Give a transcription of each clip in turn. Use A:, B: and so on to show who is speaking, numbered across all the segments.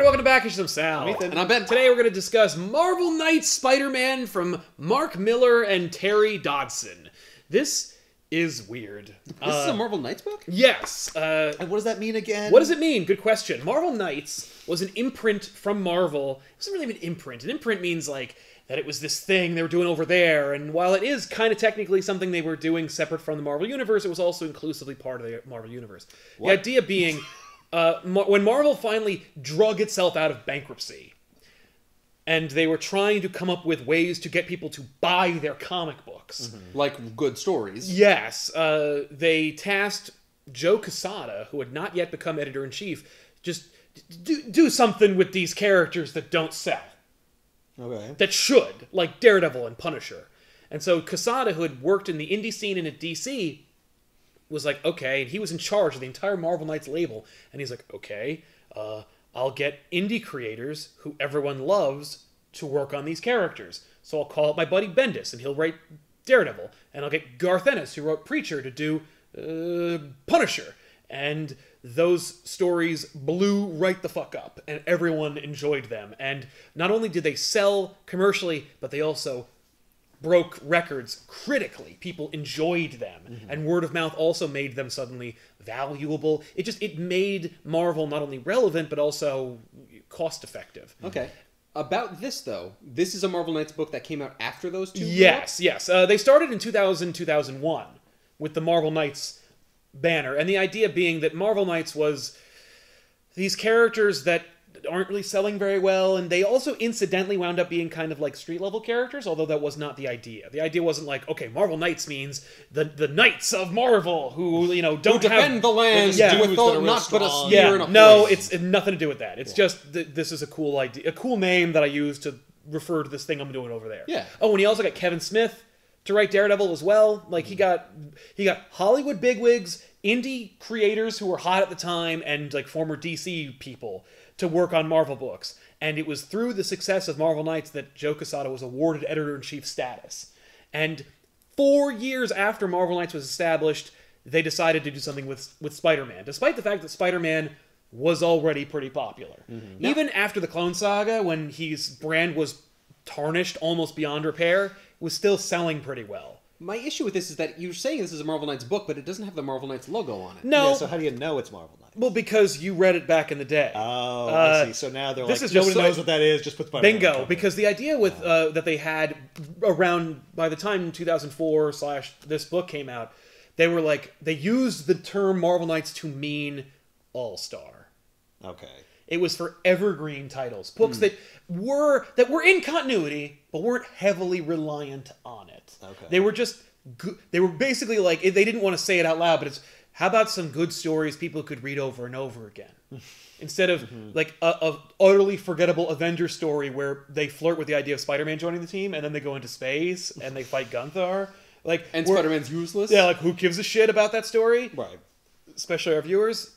A: Welcome back to Some Sound.
B: And I'm Ben.
A: Today we're going to discuss Marvel Knights Spider-Man from Mark Miller and Terry Dodson. This is weird.
B: This is a Marvel Knights book?
A: Yes.
B: And what does that mean again?
A: What does it mean? Good question. Marvel Knights was an imprint from Marvel. It wasn't really an imprint. An imprint means like that it was this thing they were doing over there, and while it is kind of technically something they were doing separate from the Marvel Universe, it was also inclusively part of the Marvel Universe. What? The idea being... when Marvel finally drug itself out of bankruptcy, and they were trying to come up with ways to get people to buy their comic books.
B: Mm-hmm. Like good stories.
A: Yes. They tasked Joe Quesada, who had not yet become editor-in-chief, just do something with these characters that don't sell.
B: Okay.
A: That should, like Daredevil and Punisher. And so Quesada, who had worked in the indie scene and at DC... was like, okay, and he was in charge of the entire Marvel Knights label, and he's like, okay, I'll get indie creators who everyone loves to work on these characters. So I'll call up my buddy Bendis, and he'll write Daredevil, and I'll get Garth Ennis, who wrote Preacher, to do Punisher. And those stories blew right the fuck up, and everyone enjoyed them. And not only did they sell commercially, but they also... broke records critically. People enjoyed them. Mm-hmm. And word of mouth also made them suddenly valuable. It made Marvel not only relevant, but also cost effective.
B: Okay. About this, though, this is a Marvel Knights book that came out after those two?
A: Yes, yes. They started in 2000, 2001 with the Marvel Knights banner. And the idea being that Marvel Knights was these characters that aren't really selling very well, and they also incidentally wound up being kind of like street-level characters, although that was not the idea. The idea wasn't like, okay, Marvel Knights means the Knights of Marvel, who, you know, don't
B: defend the land, not put a spear in a
A: no,
B: horse.
A: It's nothing to do with that. It's just, this is a cool idea, a cool name that I use to refer to this thing I'm doing over there.
B: Yeah.
A: Oh, and he also got Kevin Smith to write Daredevil as well. Like, he got Hollywood bigwigs, indie creators who were hot at the time, and like former DC people to work on Marvel books. And it was through the success of Marvel Knights that Joe Quesada was awarded editor-in-chief status. And 4 years after Marvel Knights was established, they decided to do something with Spider-Man, despite the fact that Spider-Man was already pretty popular. Mm-hmm. Even after the Clone Saga, when his brand was tarnished almost beyond repair, it was still selling pretty well.
B: My issue with this is that you're saying this is a Marvel Knights book, but it doesn't have the Marvel Knights logo on it.
A: No.
C: Yeah, so how do you know it's Marvel Knights?
A: Well, because you read it back in the day.
C: Oh, I see. So now they're like,
A: is
C: nobody knows what that is, just put Spider-Man.
A: Bingo. Because the idea with that they had around, by the time 2004 / this book came out, they were like, they used the term Marvel Knights to mean all-star.
C: Okay.
A: It was for evergreen titles. Books that were in continuity, but weren't heavily reliant on it. Okay. They were just good. They were basically like, they didn't want to say it out loud, but it's, how about some good stories people could read over and over again? Instead of like a utterly forgettable Avenger story where they flirt with the idea of Spider-Man joining the team, and then they go into space and they fight Gunther. Like,
B: and Spider-Man's useless?
A: Yeah, like, who gives a shit about that story?
C: Right.
A: Especially our viewers.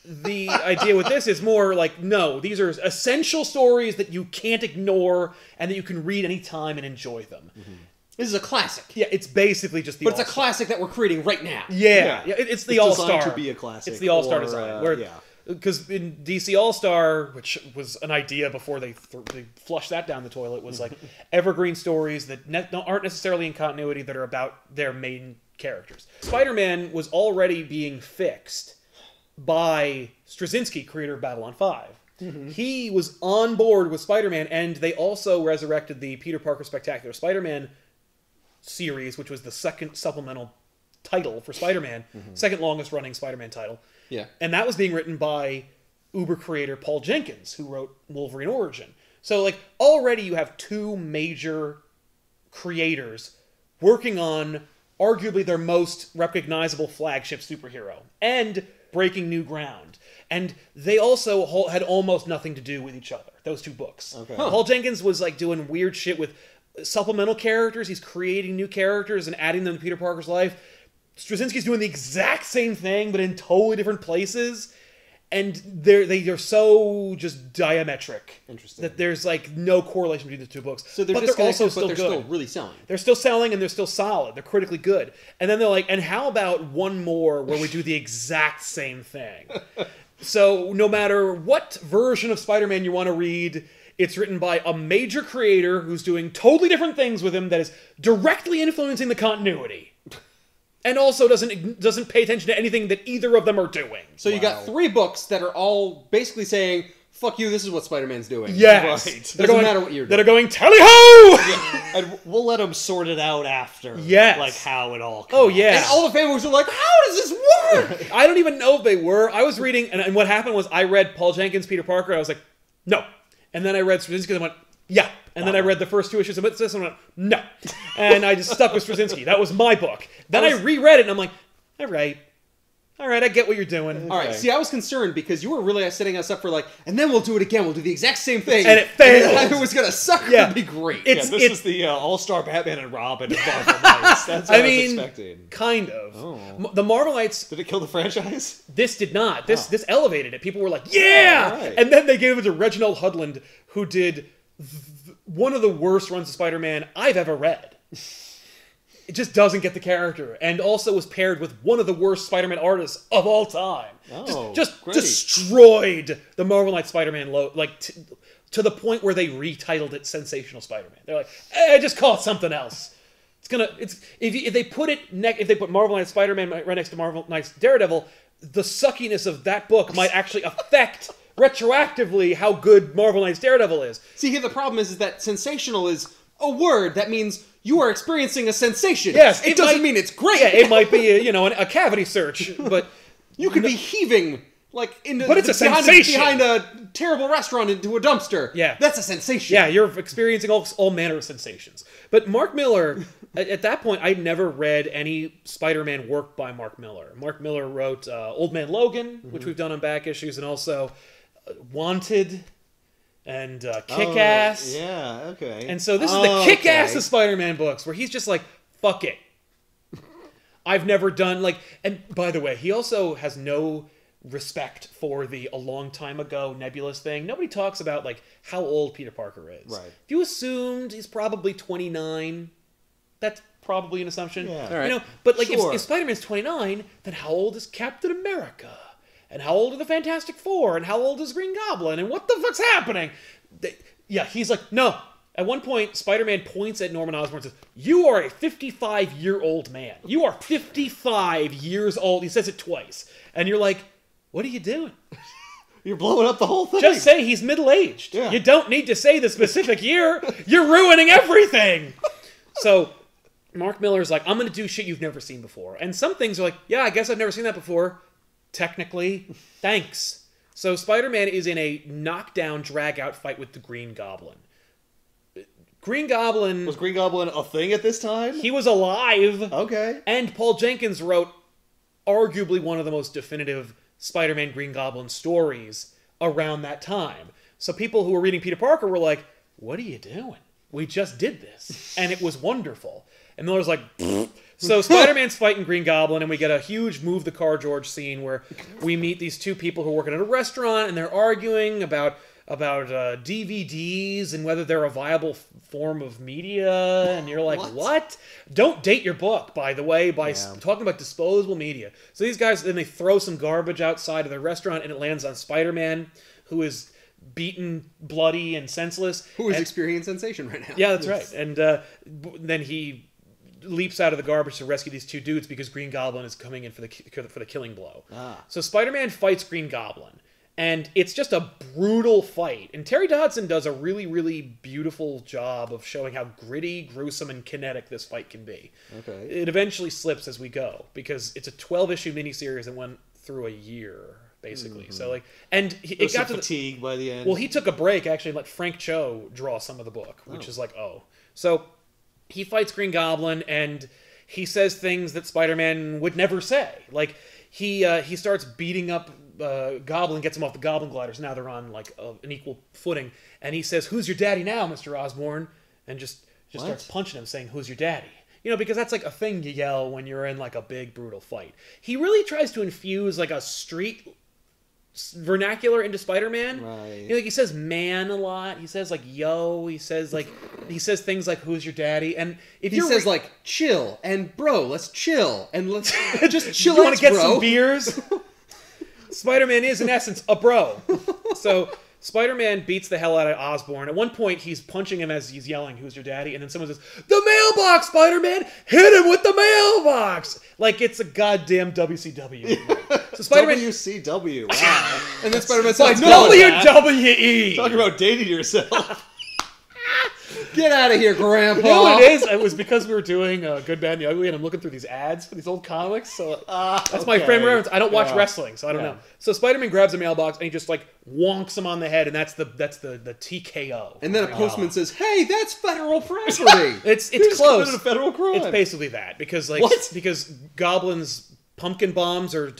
A: The idea with this is more like, no, these are essential stories that you can't ignore and that you can read anytime and enjoy them.
B: Mm-hmm. This is a classic.
A: Yeah, it's basically just the
B: But it's a classic that we're creating right now.
A: Yeah, it's the All-Star.
C: It's to be a classic.
A: It's the All-Star design. Because in DC All-Star, which was an idea before they flushed that down the toilet, was like evergreen stories that aren't necessarily in continuity, that are about their main characters. Spider-Man was already being fixed by Straczynski, creator of Babylon 5. Mm-hmm. He was on board with Spider-Man, and they also resurrected the Peter Parker Spectacular Spider-Man series, which was the second supplemental title for Spider-Man, second longest running Spider-Man title.
B: Yeah.
A: And that was being written by Uber creator Paul Jenkins, who wrote Wolverine Origin. So, like, already you have two major creators working on arguably their most recognizable flagship superhero, and breaking new ground. And they also had almost nothing to do with each other, those two books. Okay. Paul Jenkins was like doing weird shit with supplemental characters. He's creating new characters and adding them to Peter Parker's life. Straczynski's doing the exact same thing, but in totally different places. and they're so just diametric.
B: Interesting.
A: That there's like no correlation between the two books.
B: So they're
A: but
B: just
A: they're also
B: still
A: good.
B: Still really selling.
A: They're still selling and they're still solid. They're critically good. And then they're like, and how about one more where we do the exact same thing? So no matter what version of Spider-Man you want to read, it's written by a major creator who's doing totally different things with him that is directly influencing the continuity. And also doesn't pay attention to anything that either of them are doing.
B: So you got 3 books that are all basically saying, fuck you, this is what Spider-Man's doing.
A: Yes.
B: Right. Doesn't matter what you're doing.
A: That are going, tally-ho!
C: Yeah. And we'll let them sort it out after.
A: Yes.
C: Like how it all comes.
A: Oh, yeah.
B: And all the fanboys are like, how does this work?
A: I don't even know if they were. I was reading, and what happened was I read Paul Jenkins' Peter Parker, and I was like, no. And then I read Straczynski, and I went, yeah. And then I read the first 2 issues of this, and I went, no. And I just stuck with Straczynski. That was my book. Then I reread it, and I'm like, all right, I get what you're doing.
B: All right, see, I was concerned because you were really setting us up for like, and then we'll do it again. We'll do the exact same thing.
A: And it failed.
B: And it was going to suck.
A: Yeah.
B: It would be great.
C: This is the All-Star Batman and Robin of Marvel Knights. That's what I was expecting.
A: Kind of.
C: Oh.
A: The Marvel Knights...
C: Did it kill the franchise?
A: This did not. This elevated it. People were like, yeah!
C: Oh, right.
A: And then they gave it to Reginald Hudlin, who did one of the worst runs of Spider-Man I've ever read. It just doesn't get the character, and also was paired with one of the worst Spider-Man artists of all time.
C: Oh,
A: just
C: great.
A: destroyed the Marvel Knights Spider-Man to the point where they retitled it Sensational Spider-Man. They're like, just call it something else. If they put Marvel Knights Spider-Man right next to Marvel Knights Daredevil, the suckiness of that book might actually affect retroactively how good Marvel Knights Daredevil is.
B: See, here the problem is that sensational is a word that means you are experiencing a sensation.
A: Yes,
B: it doesn't mean it's great.
A: Yeah, it might be a cavity search, but
B: you could be heaving like into
A: but it's a sensation
B: behind a terrible restaurant into a dumpster.
A: Yeah,
B: that's a sensation.
A: Yeah, you're experiencing all manner of sensations. But Mark Miller, at that point, I'd never read any Spider-Man work by Mark Miller. Mark Miller wrote Old Man Logan, which we've done on back issues, and also Wanted and Kick-Ass.
C: Oh, yeah, okay.
A: And so this is the Kick-Ass of Spider-Man books, where he's just like, fuck it. I've never done, and by the way, he also has no respect for a long time ago Nebulous thing. Nobody talks about, how old Peter Parker is.
C: Right.
A: If you assumed he's probably 29, that's probably an assumption.
C: Yeah.
B: All right.
A: But,
C: Sure.
A: if Spider-Man's 29, then how old is Captain America? And how old are the Fantastic Four? And how old is Green Goblin? And what the fuck's happening? He's like, no. At one point, Spider-Man points at Norman Osborn and says, you are a 55-year-old man. You are 55 years old. He says it twice. And you're like, what are you doing?
C: You're blowing up the whole thing.
A: Just say he's middle-aged.
C: Yeah.
A: You don't need to say the specific year. You're ruining everything. So Mark Miller's like, I'm going to do shit you've never seen before. And some things are like, yeah, I guess I've never seen that before. Technically, thanks. So Spider-Man is in a knockdown, drag-out fight with the Green Goblin. Green Goblin...
C: Was Green Goblin a thing at this time?
A: He was alive.
C: Okay.
A: And Paul Jenkins wrote arguably one of the most definitive Spider-Man Green Goblin stories around that time. So people who were reading Peter Parker were like, what are you doing? We just did this. And it was wonderful. And Miller's like... So Spider-Man's fighting Green Goblin, and we get a huge Move the Car George scene where we meet these two people who are working at a restaurant, and they're arguing about DVDs and whether they're a viable form of media, and you're like, what? Don't date your book, by the way, by talking about disposable media. So these guys, then they throw some garbage outside of the restaurant, and it lands on Spider-Man, who is beaten, bloody, and senseless.
B: Who is experiencing sensation right now.
A: Yeah, that's right. And then he leaps out of the garbage to rescue these two dudes because Green Goblin is coming in for the killing blow. So Spider-Man fights Green Goblin, and it's just a brutal fight. And Terry Dodson does a really, really beautiful job of showing how gritty, gruesome, and kinetic this fight can be.
C: Okay.
A: It eventually slips as we go because it's a 12-issue miniseries that went through a year, basically. So and it got to
C: fatigue by the end.
A: Well, he took a break actually and let Frank Cho draw some of the book, which is so. He fights Green Goblin, and he says things that Spider-Man would never say. He starts beating up Goblin, gets him off the Goblin gliders. Now they're on, an equal footing. And he says, who's your daddy now, Mr. Osborn? And just starts punching him, saying, who's your daddy? Because that's, a thing you yell when you're in, a big, brutal fight. He really tries to infuse, a street vernacular into Spider-Man.
B: Right.
A: You know, like he says "man" a lot. He says like "yo." He says things like "who's your daddy?" And if
B: He
A: you're
B: says like chill and bro, let's chill and let's just chill.
A: you want to get
B: bro.
A: some beers? Spider-Man is in essence a bro. So Spider-Man beats the hell out of Osborn. At one point, he's punching him as he's yelling, "Who's your daddy?" And then someone says, "The mailbox, Spider-Man! Hit him with the mailbox!" Like it's a goddamn WCW. So Spider-Man...
C: WCW. Wow.
B: And then Spider-Man says,
A: WWE!
C: Talking about dating yourself.
B: "Get out of here, Grandpa."
A: You know what it is? It was because we were doing Good, Bad, and the Ugly, and I'm looking through these ads for these old comics. So that's my frame of reference. I don't watch wrestling, so I don't know. So Spider-Man grabs a mailbox and he just like wonks him on the head, and that's the TKO.
B: And then a postman says, "Hey, that's federal property."
A: It's
C: Who's
A: close.
C: committed a federal crime?
A: It's basically that because because Goblin's pumpkin bombs are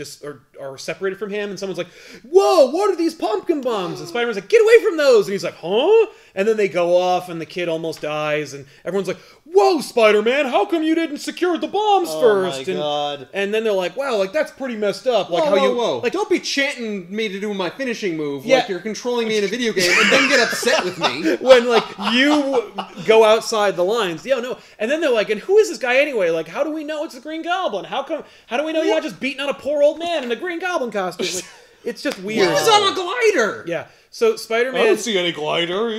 A: separated from him, and someone's like, "Whoa, what are these pumpkin bombs?" And Spider-Man's like, "Get away from those!" And he's like, "Huh?" And then they go off, and the kid almost dies, and everyone's like, "Whoa, Spider-Man, how come you didn't secure the bombs first?"
C: Oh my God.
A: And then they're like, "Wow, like that's pretty messed up." Like
B: Whoa.
A: like
B: Don't be chanting me to do my finishing move
A: Yeah.
B: like you're controlling me in a video game and then get upset with me.
A: when like you go outside the lines. Yeah, no. And then they're like, "And who is this guy anyway? Like, how do we know it's the Green Goblin? How do we know you're not just beating on a poor old man in a Green Goblin costume?" Like, it's just
B: He
A: weird.
B: was on a glider.
A: Yeah. So
C: I
A: Spider-Man...
C: don't see any glider.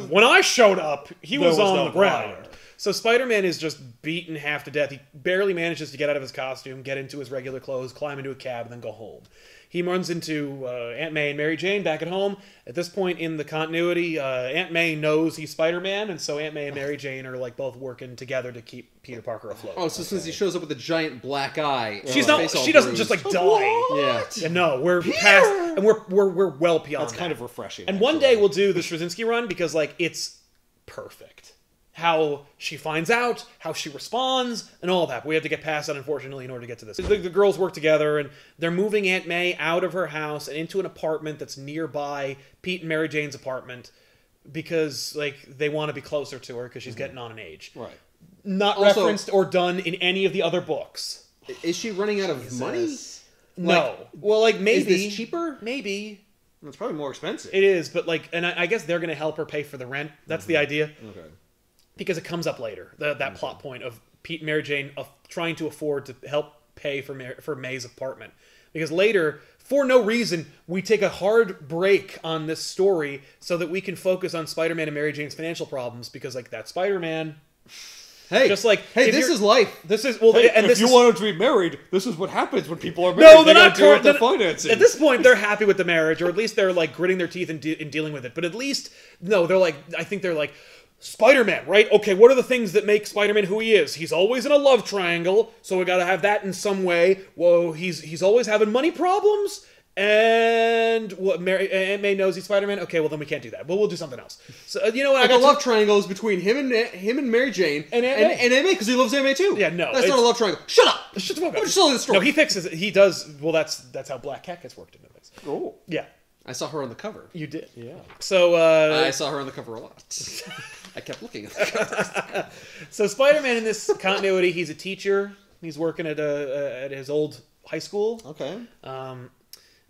A: when I showed up, he was
C: was
A: on
C: no
A: the ground.
C: glider.
A: So Spider-Man is just beaten half to death. He barely manages to get out of his costume, get into his regular clothes, climb into a cab, and then go home. He runs into Aunt May and Mary Jane back at home. At this point in the continuity, Aunt May knows he's Spider-Man, and so Aunt May and Mary Jane are like both working together to keep Peter Parker afloat.
B: Oh, so since he shows up with a giant black eye,
A: She's
B: his
A: not.
B: face all
A: She doesn't
B: bruised.
A: just like die.
B: Yeah.
A: Yeah, no, we're past, and we're well beyond.
C: That's kind of refreshing.
A: And one day we'll do the Straczynski run because like it's perfect. How she finds out, how she responds, and all that. But we have to get past that, unfortunately, in order to get to this. The girls work together, and they're moving Aunt May out of her house and into an apartment that's nearby Pete and Mary Jane's apartment because like they want to be closer to her because she's getting on in age.
C: Right.
A: Not
B: Also-
A: referenced or done in any of the other books.
B: Is she running out of money?
A: No. Well, like maybe
B: Is this cheaper?
A: Maybe
C: It's probably more expensive.
A: it is, but like, and I guess they're going to help her pay for the rent. That's the idea.
C: Okay.
A: Because it comes up later, that plot point of Pete and Mary Jane trying to afford to help pay for May's apartment. Because later, for no reason, we take a hard break on this story so that we can focus on Spider-Man and Mary Jane's financial problems. Because like that's Spider-Man.
B: Hey,
A: Just like,
B: hey,
A: if
B: this
A: you're-
B: is life.
A: This is well,
C: Hey,
A: and
C: if
A: this
C: you
A: is,
C: wanted to be married, this is what happens when people are married.
A: no,
C: they
A: they're not.
C: gotta deal with their
A: they're-
C: finances.
A: At this point, they're happy with the marriage, or at least they're like gritting their teeth and dealing with it. But at least, no, they're like, I think they're like, Spider-Man, right? Okay, what are the things that make Spider-Man who he is? He's always in a love triangle, so we gotta have that in some way. Whoa, he's always having money problems, and what? Aunt May knows he's Spider-Man. Okay, well then we can't do that. But we'll do something else. So you know what?
B: Like a love triangle is between him and Mary Jane
A: And Aunt May.
B: and Aunt May because he loves Aunt May too.
A: Yeah, no,
B: that's
A: it's-
B: not a love triangle. Shut up.
A: Shut the fuck up.
B: I'm just telling the story.
A: No, he fixes it. He does. Well, that's how Black Cat gets worked into this.
C: Oh.
A: Yeah,
B: I saw her on the cover.
A: you did.
C: Yeah.
A: So
B: I saw her on the cover a lot. I kept looking at the cover.
A: So Spider-Man in this continuity, he's a teacher. He's working at his old high school.
C: Okay.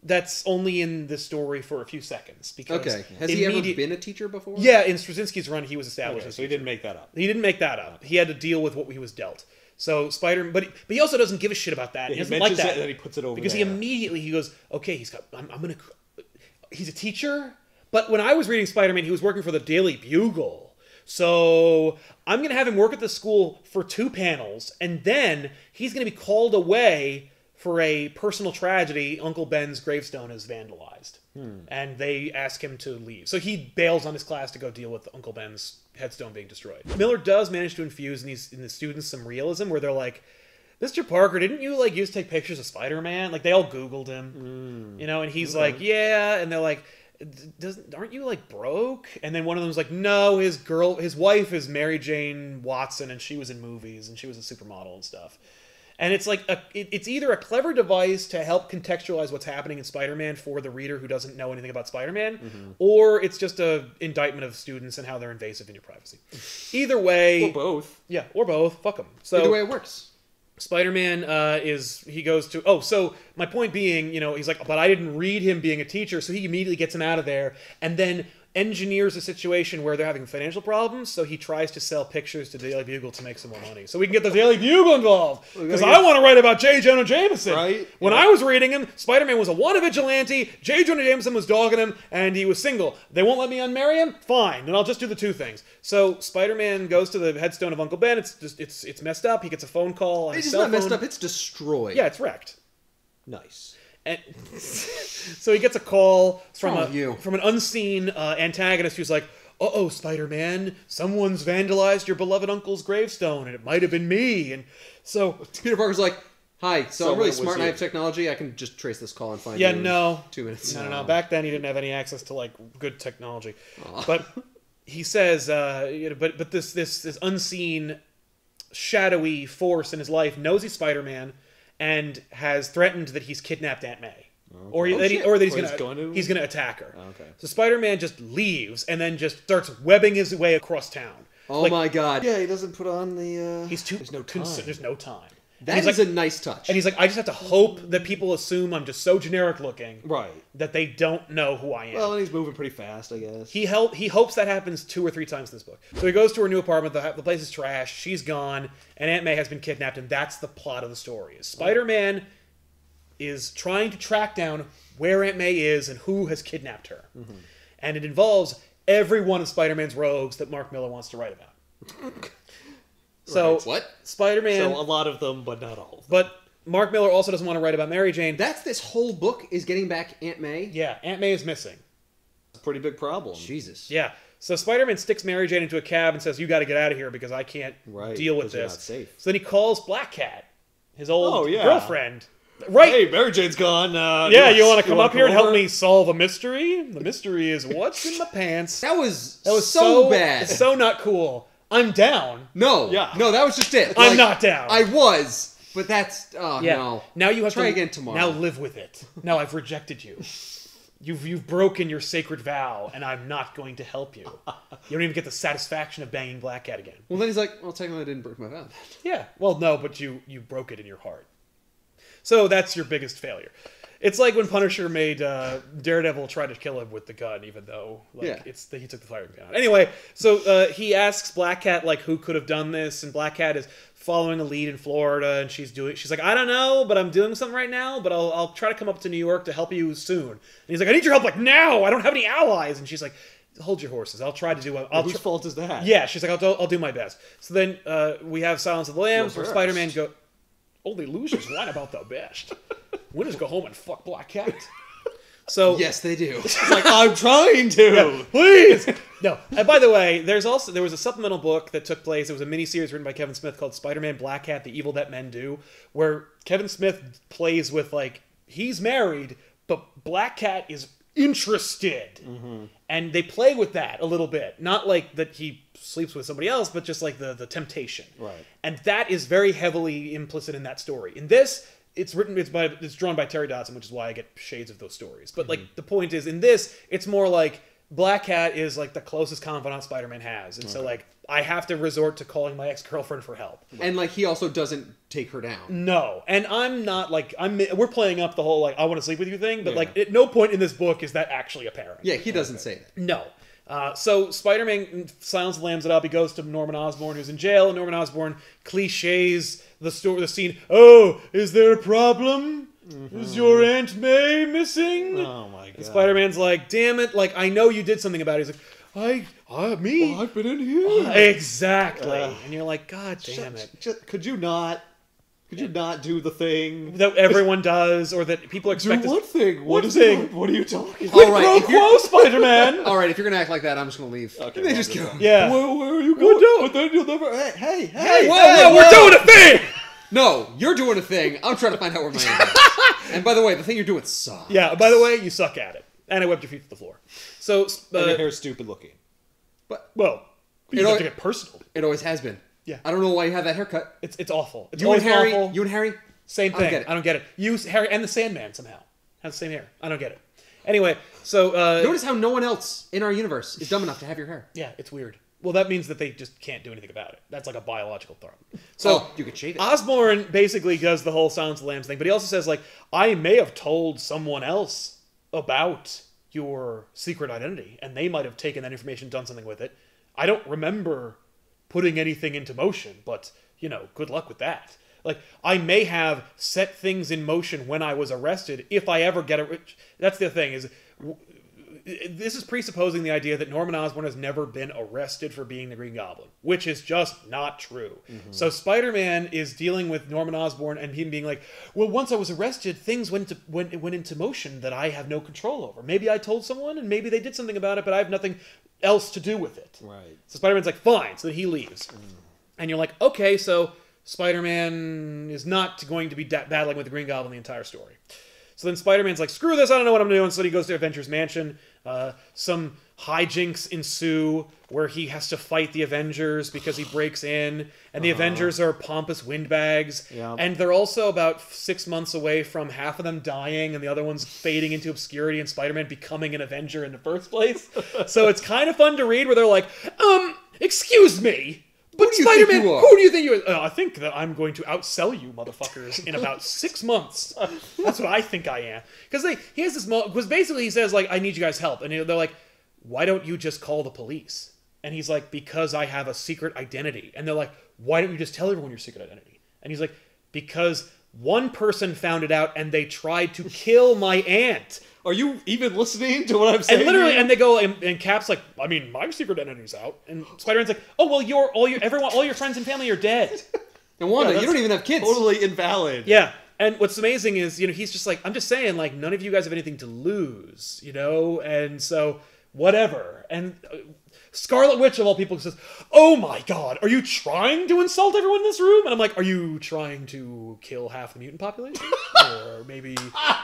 A: That's only in the story for a few seconds because
B: Okay. Has he ever been a teacher before?
A: Yeah, in Straczynski's run, he was established.
C: Okay,
A: as
C: so he didn't make that up.
A: He didn't make that up. He had to deal with what he was dealt. So but he also doesn't give a shit about that.
C: Yeah,
A: he doesn't
C: he
A: like
C: mentions
A: that.
C: it and then he puts it over
A: because
C: there.
A: he immediately goes, okay, he's a teacher. But when I was reading Spider-Man, he was working for the Daily Bugle. So I'm going to have him work at the school for 2 panels, and then he's going to be called away for a personal tragedy. Uncle Ben's gravestone is vandalized. And they ask him to leave. So he bails on his class to go deal with Uncle Ben's headstone being destroyed. Miller does manage to infuse in the students some realism where they're like, Mr. Parker, didn't you like used to take pictures of Spider-Man? Like they all Googled him, you know, and he's like, yeah. And they're like, aren't you like broke? And then one of them's like, no, his wife is Mary Jane Watson and she was in movies and she was a supermodel and stuff. And it's like it's either a clever device to help contextualize what's happening in Spider-Man for the reader who doesn't know anything about Spider-Man, or it's just a indictment of students and how they're invasive in your privacy. Either way,
C: Or both.
A: yeah, or both. Fuck them. So
B: Either way it works.
A: Spider-Man he goes to... Oh, so my point being, he's like, but I didn't read him being a teacher, so he immediately gets him out of there, and then engineers a situation where they're having financial problems, so he tries to sell pictures to Daily Bugle to make some more money. So we can get the Daily Bugle involved, because I want to write about J. Jonah Jameson.
C: Right?
A: When I was reading him, Spider-Man was a wanted vigilante, J. Jonah Jameson was dogging him, and he was single. They won't let me unmarry him? Fine, then I'll just do the two things. So Spider-Man goes to the headstone of Uncle Ben. It's messed up. He gets a phone call on his cell phone.
B: It's not messed up. It's destroyed.
A: Yeah, it's wrecked.
C: Nice.
A: And so he gets a call from an unseen antagonist who's like, "Uh-oh, Spider-Man, someone's vandalized your beloved uncle's gravestone, and it might have been me." And so
B: Peter Parker's like, "Hi, so I'm really smart and I
C: you.
B: have technology. I can just trace this call and find
A: yeah,
B: you in
A: no,
B: 2 minutes."
A: No. Back then, he didn't have any access to like good technology. But he says, but this unseen, shadowy force in his life knows he's Spider-Man and has threatened that he's kidnapped Aunt May.
C: Okay.
A: Or that he's gonna attack her.
C: Okay.
A: So Spider-Man just leaves and then just starts webbing his way across town.
B: Oh my god.
C: Yeah, he doesn't put on the...
A: He's too...
C: There's no time.
A: There's no time.
B: That is a nice touch.
A: And he's like, I just have to hope that people assume I'm just so generic looking
C: Right.
A: that they don't know who I am.
C: Well, and he's moving pretty fast, I guess.
A: He hopes that happens 2 or 3 times in this book. So he goes to her new apartment. The place is trash. She's gone, and Aunt May has been kidnapped, and that's the plot of the story. Spider-Man is trying to track down where Aunt May is and who has kidnapped her, and it involves every one of Spider-Man's rogues that Mark Miller wants to write about. So
B: Right. What?
A: Spider-Man,
C: So a lot of them, but not all of them.
A: but Mark Miller also doesn't want to write about Mary Jane.
B: That's this whole book is getting back Aunt May?
A: Yeah, Aunt May is missing.
C: It's a pretty big problem.
B: Jesus.
A: Yeah. So Spider-Man sticks Mary Jane into a cab and says, "You got to get out of here because I can't deal with
C: 'cause you're
A: this."
C: not safe.
A: So then he calls Black Cat, his old
C: yeah.
A: girlfriend. Right.
C: Hey, Mary Jane's gone.
A: Yeah, you want to come up here and help me solve a mystery? The mystery is what's in my pants.
B: That was so bad.
A: So not cool. I'm down.
B: No.
C: Yeah.
B: No, that was just it.
A: I'm not down.
B: I was, but that's... Oh,
A: Yeah.
B: no.
A: Now you have
B: Try
A: to
B: again tomorrow.
A: Now live with it. Now I've rejected you. You've broken your sacred vow, and I'm not going to help you. You don't even get the satisfaction of banging Black Cat again.
B: Well, then he's like, well, technically I didn't break my vow.
A: Yeah. Well, no, but you broke it in your heart. So that's your biggest failure. It's like when Punisher made Daredevil try to kill him with the gun, even though he took the firing pin out. Anyway, so he asks Black Cat like who could have done this, and Black Cat is following a lead in Florida, and she's like, I don't know, but I'm doing something right now, but I'll try to come up to New York to help you soon. And he's like, I need your help like now. I don't have any allies. And she's like, hold your horses. I'll try to do.
C: Whose fault is that?
A: Yeah, she's like, I'll do my best. So then we have Silence of the Lambs, where Spider-Man go. Only losers whine about the best. Winners go home and fuck Black Cat. So
B: Yes, they do.
C: It's like, I'm trying to.
A: yeah, please. No. And by the way, there was a supplemental book that took place. It was a miniseries written by Kevin Smith called Spider-Man Black Cat: The Evil That Men Do, where Kevin Smith plays with like he's married, but Black Cat is interested. And they play with that a little bit. Not like that he sleeps with somebody else, but just like the temptation.
C: Right.
A: And that is very heavily implicit in that story. In this, it's drawn by Terry Dodson, which is why I get shades of those stories. But like the point is, in this, it's more like Black Cat is like the closest confidant Spider-Man has. And so like I have to resort to calling my ex-girlfriend for help.
B: And like he also doesn't take her down.
A: No. And I'm not like we're playing up the whole like I want to sleep with you thing, but like at no point in this book is that actually apparent.
B: Yeah, he doesn't say that.
A: No. So Spider-Man Silence of the Lambs it up. He goes to Norman Osborn, who's in jail, and Norman Osborn cliches the scene. Oh, is there a problem? Is your Aunt May missing?
C: Oh my god.
A: And Spider-Man's like, damn it! Like I know you did something about it. He's like, me?
C: Well, I've been in here.
A: Exactly. And you're like, God damn it!
C: Could you not do the thing
A: That everyone does, or that people expect.
C: Do what thing?
A: What
C: is
A: thing?
C: it? What are you talking about?
B: All right,
A: Pro
B: if you're-
A: quo, Spider-Man.
B: All right, if you're gonna act like that, I'm just gonna leave.
C: Okay,
B: they
C: well,
B: just
C: good
B: go.
C: one.
A: Yeah.
C: Where are you going? But then you'll never. Hey!
A: Whoa, we're doing a thing.
B: No, you're doing a thing. I'm trying to find out where my aunt is. And by the way, the thing you're doing sucks.
A: Yeah. By the way, you suck at it, and I webbed your feet to the floor. So,
C: And your hair's stupid looking.
A: well, you have to get personal.
B: It always has been.
A: Yeah.
B: I don't know why you have that haircut.
A: It's awful. It's
B: You and
A: always
B: Harry.
A: awful.
B: You and Harry.
A: Same
B: I don't
A: thing.
B: get it.
A: I don't get it. You, Harry, and the Sandman somehow have the same hair. I don't get it. Anyway, so
B: Notice how no one else in our universe is dumb enough to have your hair.
A: yeah, it's weird. Well, that means that they just can't do anything about it. That's like a biological problem. So
B: you could shave it.
A: Osborn basically does the whole Silence of the Lambs thing, but he also says, like, I may have told someone else about your secret identity, and they might have taken that information, done something with it. I don't remember putting anything into motion, but, good luck with that. Like, I may have set things in motion when I was arrested, if I ever get it. That's the thing, is... This is presupposing the idea that Norman Osborn has never been arrested for being the Green Goblin, which is just not true. Mm-hmm. So Spider-Man is dealing with Norman Osborn and him being like, well, once I was arrested, things went into motion that I have no control over. Maybe I told someone and maybe they did something about it, but I have nothing else to do with it.
B: Right.
A: So Spider-Man's like, fine. So he leaves. And you're like, okay, so Spider-Man is not going to be battling with the Green Goblin the entire story. So then Spider-Man's like, screw this, I don't know what I'm doing. So he goes to Avengers Mansion. Some hijinks ensue where he has to fight the Avengers because he breaks in. And the Avengers are pompous windbags.
B: Yeah.
A: And they're also about 6 months away from half of them dying and the other ones fading into obscurity and Spider-Man becoming an Avenger in the first place. So it's kind of fun to read where they're like, excuse me. But Spider-Man, who do you think you are? I think that I'm going to outsell you, motherfuckers, in about 6 months. That's what I think I am. Because he has this moment, because basically he says, like, I need you guys' help. And they're like, why don't you just call the police? And he's like, because I have a secret identity. And they're like, why don't you just tell everyone your secret identity? And he's like, because one person found it out and they tried to kill my aunt.
B: Are you even listening to what I'm saying?
A: And literally, and they go, and Cap's like, I mean, my secret identity's out. And Spider-Man's like, oh, well, all your friends and family are dead.
B: And Wanda, you don't even have kids.
C: Totally invalid.
A: Yeah. And what's amazing is, he's just like, I'm just saying, like, none of you guys have anything to lose, And so, whatever. And Scarlet Witch, of all people, says, oh my god, are you trying to insult everyone in this room? And I'm like, are you trying to kill half the mutant population? Or maybe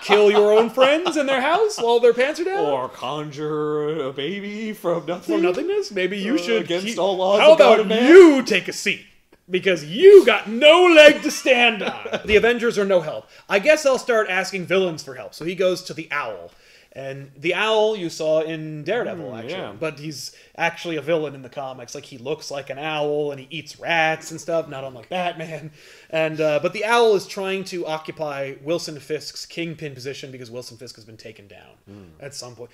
A: kill your own friends in their house while their pants are down?
C: Or conjure a baby from nothing.
A: From nothingness? Maybe you should...
C: Against all laws
A: How
C: of God
A: about
C: and man?
A: you take a seat? Because you got no leg to stand on. The Avengers are no help. I guess I'll start asking villains for help. So he goes to the Owl. And the Owl you saw in Daredevil, actually.
C: Yeah.
A: But he's actually a villain in the comics. Like, he looks like an owl, and he eats rats and stuff, not unlike Batman. And but the Owl is trying to occupy Wilson Fisk's Kingpin position because Wilson Fisk has been taken down at some point.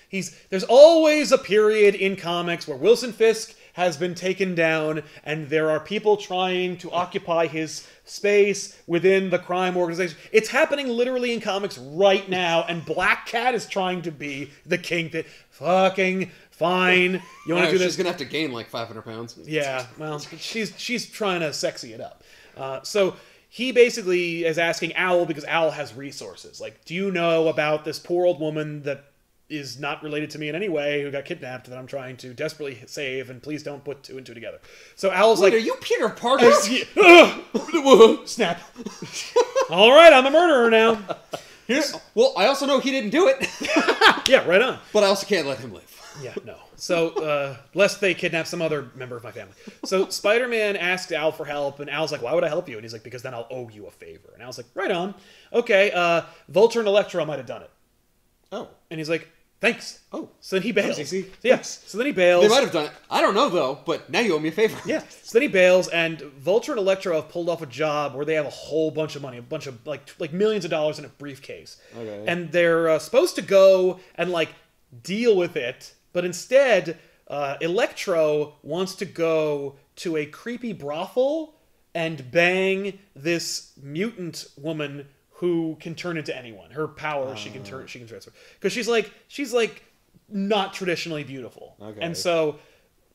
A: There's always a period in comics where Wilson Fisk has been taken down, and there are people trying to occupy his space within the crime organization. It's happening literally in comics right now, and Black Cat is trying to be the Kingpin. Fucking fine. You want to do this?
B: She's gonna have to gain like 500 pounds.
A: Yeah, well, she's trying to sexy it up. So he basically is asking Owl, because Owl has resources. Like, do you know about this poor old woman that is not related to me in any way, who got kidnapped, that I'm trying to desperately save, and please don't put two and two together. So Owl's like...
B: are you Peter Parker?
A: Snap. All right, I'm a murderer now.
B: Well, I also know he didn't do it.
A: Yeah, right on.
B: But I also can't let him live.
A: Yeah, no. So, lest they kidnap some other member of my family. So, Spider-Man asks Al for help, and Al's like, why would I help you? And he's like, because then I'll owe you a favor. And Al's like, right on. Okay, Vulture and Electro might have done it.
B: Oh.
A: And he's like, thanks.
B: Oh.
A: So then he bails.
B: easy.
A: Yes. So then he bails.
B: They might have done it. I don't know, though, but now you owe me a favor.
A: Yeah. So then he bails, and Vulture and Electro have pulled off a job where they have a whole bunch of money, a bunch of, like millions of dollars in a briefcase.
B: Okay.
A: And they're supposed to go and, like, deal with it, but instead, Electro wants to go to a creepy brothel and bang this mutant woman who can turn into anyone. Her power, she can transfer. Because she's like not traditionally beautiful.
B: Okay.
A: And so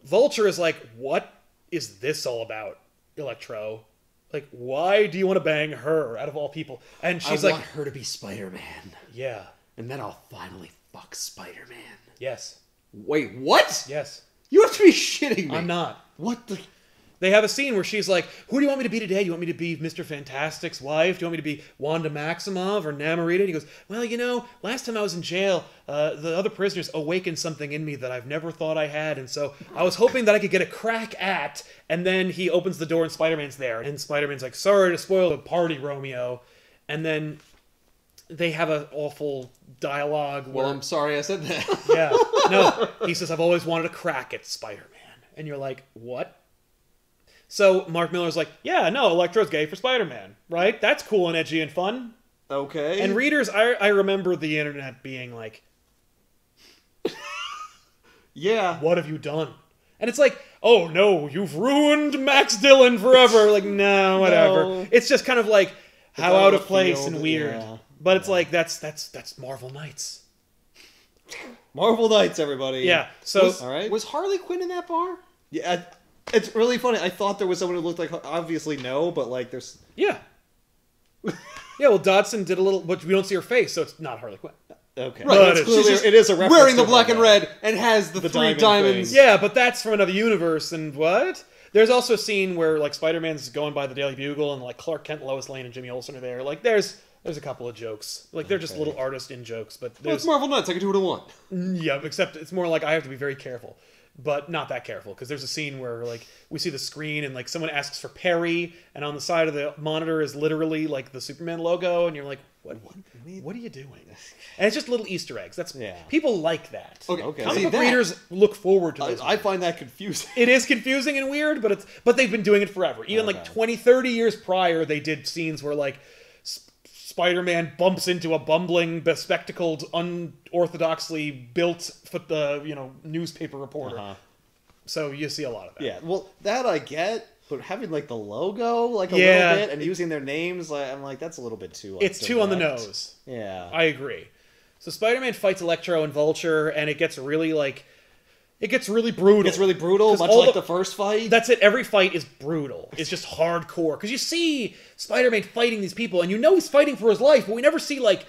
A: Vulture is like, what is this all about, Electro? Like, why do you want to bang her out of all people? And she's
B: I
A: like,
B: want her to be Spider-Man.
A: yeah.
B: And then I'll finally fuck Spider-Man.
A: Yes.
B: Wait, what?
A: Yes.
B: You have to be shitting me.
A: I'm not.
B: What the...
A: They have a scene where she's like, who do you want me to be today? Do you want me to be Mr. Fantastic's wife? Do you want me to be Wanda Maximoff or Namorita? And he goes, well, last time I was in jail, the other prisoners awakened something in me that I've never thought I had. And so I was hoping that I could get a crack at. And then he opens the door and Spider-Man's there. And Spider-Man's like, sorry to spoil the party, Romeo. And then they have an awful dialogue.
B: Well, I'm sorry I said that.
A: Yeah. No, he says, I've always wanted a crack at Spider-Man. And you're like, what? So Mark Miller's like, yeah, no, Electro's gay for Spider-Man, right? That's cool and edgy and fun.
B: Okay.
A: And readers, I remember the internet being like,
B: yeah.
A: what have you done? And it's like, oh no, you've ruined Max Dillon forever. Like, no, whatever.
B: No.
A: It's just kind of like how out of place
B: field,
A: and weird.
B: yeah.
A: But it's like that's Marvel Knights.
B: Marvel Knights, everybody.
A: Yeah. So
B: all right.
C: Was Harley Quinn in that bar?
B: Yeah, it's really funny. I thought there was someone who looked like, obviously no, but like there's...
A: yeah. Yeah, well, Dodson did a little, but we don't see her face, so it's not Harley Quinn.
B: Okay.
C: Right,
B: But
A: it's
B: clearly,
C: she's just
B: it is a reference
C: wearing the
B: to
C: black
B: her,
C: and
B: though.
C: red and has the 3
B: diamond
C: diamonds.
B: thing.
A: Yeah, but that's from another universe, and what? There's also a scene where, like, Spider-Man's going by the Daily Bugle, and, like, Clark Kent, Lois Lane, and Jimmy Olsen are there. Like, there's a couple of jokes. Like, they're just
B: Okay.
A: little artist in jokes, but
C: Well, it's
A: there's...
C: Marvel Knights. I can do what I want.
A: Yeah, except it's more like I have to be very careful. But not that careful, because there's a scene where, like, we see the screen, and, like, someone asks for Perry, and on the side of the monitor is literally, like, the Superman logo, and you're like, what are you doing? And it's just little Easter eggs. That's
B: Yeah.
A: People like that.
B: Okay.
A: Comic
C: See,
A: book
C: that-
A: readers look forward to those.
B: I find that confusing.
A: It is confusing and weird, but they've been doing it forever. Even like
B: Okay.
A: 20, 30 years prior, they did scenes where like Spider-Man bumps into a bumbling, bespectacled, unorthodoxly built newspaper reporter.
B: Uh-huh.
A: So you see a lot of that.
B: Yeah, well, that I get, but having like the logo like a
A: Yeah.
B: little bit and using their names, like, I'm like, that's a little bit too. Like,
A: It's too on the
B: direct.
A: nose.
B: Yeah.
A: I agree. So Spider-Man fights Electro and Vulture, and it gets really brutal.
B: It's really brutal,
A: 'Cause
B: much
A: all
B: like
A: the-
B: the first fight.
A: That's it. Every fight is brutal. It's just hardcore. Because you see Spider-Man fighting these people, and you know he's fighting for his life, but we never see, like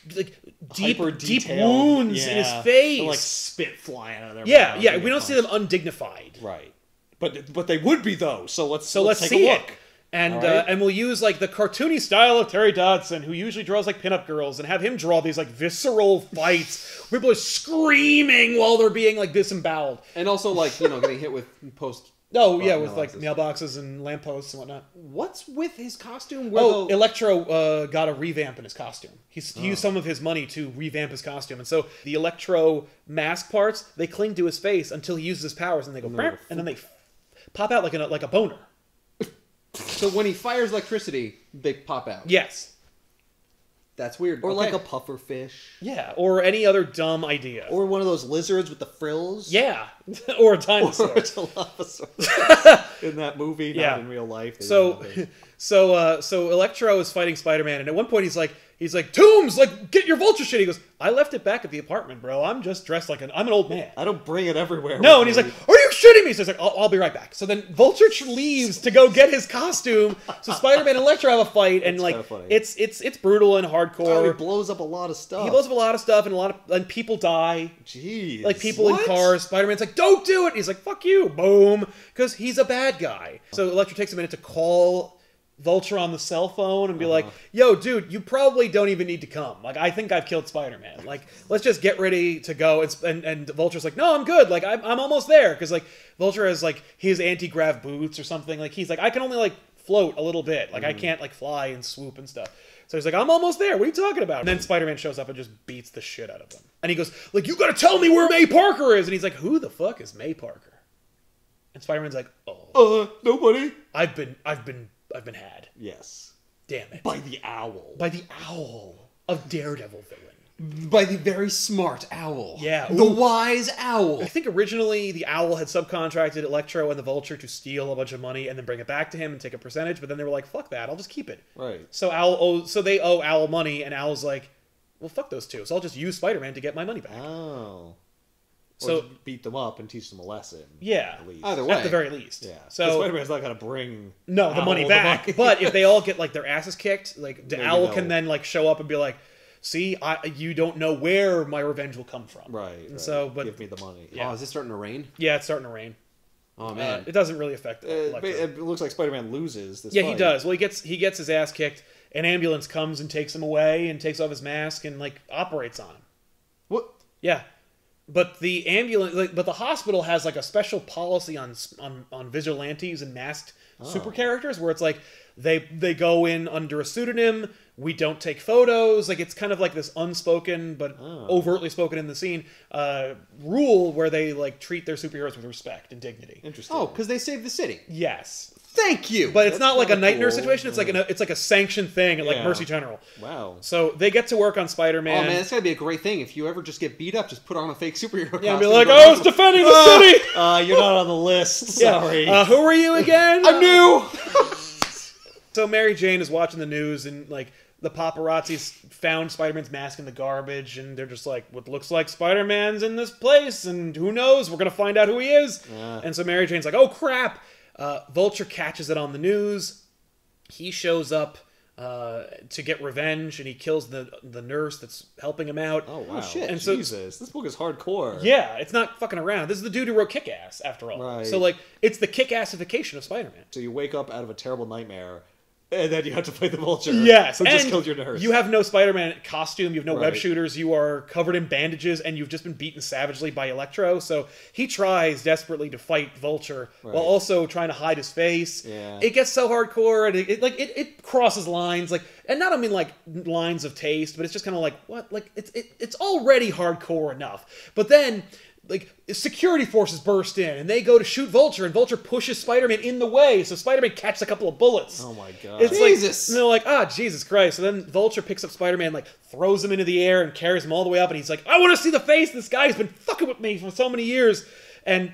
A: deep
B: Hyper-detailed,
A: wounds in his face.
B: And, like spit flying out of their
A: yeah,
B: mouth
A: yeah.
B: when
A: We
B: they
A: don't see
B: punch.
A: them undignified.
B: Right. But they would be, though, so let's
A: Let's
B: take
A: see
B: a look.
A: it. And
B: All right.
A: and we'll use like the cartoony style of Terry Dodson, who usually draws like pinup girls, and have him draw these like visceral fights. People are screaming while they're being like disemboweled.
C: And also, like, getting hit with post...
A: Oh yeah, with like
C: mailboxes.
A: mailboxes and lampposts and whatnot.
C: What's with his costume?
A: Electro got a revamp in his costume. He used some of his money to revamp his costume, and so the Electro mask parts they cling to his face until he uses his powers, and they go, "Brr," and then they pop out like a boner.
C: So when he fires electricity, they pop out.
A: Yes.
C: That's weird.
B: Or
C: Okay.
B: like a puffer fish.
A: Yeah, or any other dumb idea.
B: Or one of those lizards with the frills.
A: Yeah, or a dinosaur.
B: Or a Dilophosaurus. In that movie,
A: Yeah.
B: not in real life.
A: So Electro is fighting Spider-Man, and at one point he's like, Toombs, like, get your Vulture shit. He goes, I left it back at the apartment, bro. I'm just dressed like I'm an old man.
B: I don't bring it everywhere.
A: No, and
B: with
A: he's
B: me.
A: like, are you shitting me? So he's like, I'll be right back. So then Vulture leaves to go get his costume. So Spider-Man and Electro have a fight, and
B: That's
A: like,
B: kinda funny.
A: it's brutal and
B: Oh,
A: hardcore.
B: he blows up a lot of stuff.
A: He blows up a lot of stuff, and people die.
B: Jeez.
A: Like people in
B: What?
A: cars. Spider-Man's like, don't do it. He's like, fuck you. Boom. Because he's a bad guy. So Electro takes a minute to call Vulture on the cell phone and be like, yo, dude, you probably don't even need to come. Like, I think I've killed Spider-Man. Like, let's just get ready to go. And Vulture's like, no, I'm good. Like, I'm almost there. Because, like, Vulture has, like, his anti-grav boots or something. Like, he's like, I can only, like, float a little bit. Like, I can't, like, fly and swoop and stuff. So he's like, I'm almost there. What are you talking about? And then Spider-Man shows up and just beats the shit out of him. And he goes, like, you gotta tell me where May Parker is. And he's like, who the fuck is May Parker? And Spider-Man's like, oh,
B: Nobody.
A: I've been had.
B: Yes.
A: Damn it.
B: By the owl.
A: By the owl of Daredevil villain.
C: By the very smart owl.
A: Yeah.
C: The
A: Ooh.
C: wise owl.
A: I think originally the owl had subcontracted Electro and the Vulture to steal a bunch of money and then bring it back to him and take a percentage, but then they were like, fuck that, I'll just keep it.
B: Right.
A: So they owe Owl money, and Owl's like, well, fuck those two, so I'll just use Spider-Man to get my money back.
B: Oh.
A: So-
B: Or just beat them up and teach them a lesson.
A: Yeah.
B: At least.
C: Either way.
A: At the very least.
B: Yeah.
A: So
B: Spider-Man's not going to bring
A: no, the
B: Owl
A: money back.
B: money.
A: But if they all get like their asses kicked, like the
B: Maybe
A: Owl
B: they'll-
A: can then like show up and be like, see, you don't know where my revenge will come from.
B: Right.
A: And
B: right.
A: so, but
B: give me the money.
A: Yeah.
C: Oh, is it starting to rain?
A: yeah, it's starting to rain.
C: Oh, man.
A: It doesn't really affect
B: It
A: Electro.
B: looks like Spider-Man loses this
A: Yeah,
B: fight.
A: he does. Well, he gets his ass kicked. An ambulance comes and takes him away and takes off his mask and like operates on him.
B: What?
A: Yeah, but the ambulance, but the hospital has like a special policy on vigilantes and masked super characters where it's like they go in under a pseudonym we don't take photos. Like, it's kind of like this unspoken but overtly spoken in the scene rule where they like treat their superheroes with respect and dignity.
C: Interesting.
B: Oh, because they saved the city.
A: Yes.
B: Thank you.
A: But it's not like a
C: kinda
A: night nurse
C: cool.
A: situation. It's like it's like a sanctioned thing at like
C: Yeah.
A: Mercy General.
C: Wow.
A: So they get to work on Spider-Man.
B: Oh man, that's gotta be a great thing. If you ever just get beat up, just put on a fake superhero costume.
A: Yeah, and be like, I was defending the city!
C: You're not on the list. Sorry.
A: Who are you again?
B: I'm new!
A: So Mary Jane is watching the news, and like the paparazzis found Spider-Man's mask in the garbage, and they're just like, what looks like Spider-Man's in this place, and who knows? We're gonna find out who he is. And so Mary Jane's like, oh crap! Vulture catches it on the news. He shows up to get revenge, and he kills the nurse that's helping him out.
C: Oh, wow.
B: Oh, shit.
A: And so,
C: Jesus. This book is hardcore.
A: yeah, it's not fucking around. This is the dude who wrote Kick-Ass, after all.
C: Right.
A: So, like, it's the Kick-Assification of Spider-Man.
C: So you wake up out of a terrible nightmare, and then you have to fight the Vulture.
A: Yes,
C: Who just
A: and
C: killed your nurse.
A: you have no Spider-Man costume, you have no web
C: Right.
A: shooters, you are covered in bandages, and you've just been beaten savagely by Electro. So he tries desperately to fight Vulture while
C: Right.
A: also trying to hide his face.
C: Yeah.
A: It gets so hardcore, and it crosses lines, like, and not I mean like lines of taste, but it's just kind of like what, like it's already hardcore enough, but then. Like, security forces burst in, and they go to shoot Vulture, and Vulture pushes Spider-Man in the way, so Spider-Man catches a couple of bullets.
C: Oh my god.
A: It's
B: Jesus.
A: like, and they're like, ah, Jesus Christ. So then Vulture picks up Spider-Man, like, throws him into the air and carries him all the way up, and he's like, I want to see the face of this guy who's been fucking with me for so many years. And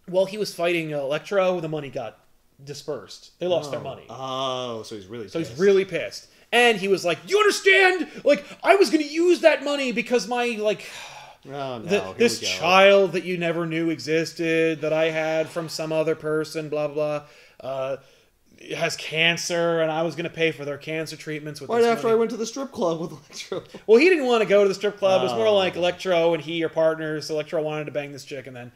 A: while he was fighting Electro, the money got dispersed. They lost their money.
C: Oh, so he's really
A: So
C: pissed.
A: he's really pissed. And he was like, you understand? Like, I was going to use that money because my, like...
C: Oh, no. Here
A: this
C: we go.
A: child that you never knew existed, that I had from some other person, blah, blah, blah, has cancer, and I was going to pay for their cancer treatments with
C: Right
A: this
C: after I
A: money.
C: went to the strip club with Electro.
A: Well, he didn't want to go to the strip club. It was more
C: Oh.
A: like Electro and he are partners. So Electro wanted to bang this chick and then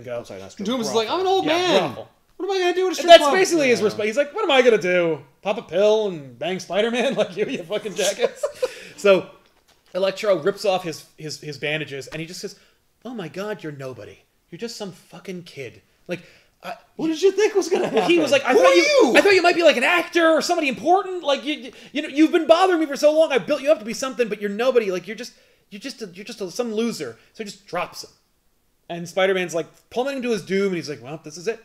A: go.
C: I'm sorry, not strip
B: Dooms is
C: club.
B: like, I'm an old
A: Yeah,
B: man.
A: brothel.
B: What am I gonna do at a strip
A: That's
B: club?
A: basically his
C: Yeah.
A: response. He's like, what am I going to do? Pop a pill and bang Spider-Man like you fucking jackass? So Electro rips off his bandages and he just says, oh my god, you're nobody. You're just some fucking kid. Like,
C: What did you think was gonna happen?
A: he was like, I thought you might be like an actor or somebody important. Like you know, you've been bothering me for so long. I built you up to be something, but you're nobody. Like you're just some loser. So he just drops him, and Spider-Man's like plummeting to his doom, and he's like, well, this is it.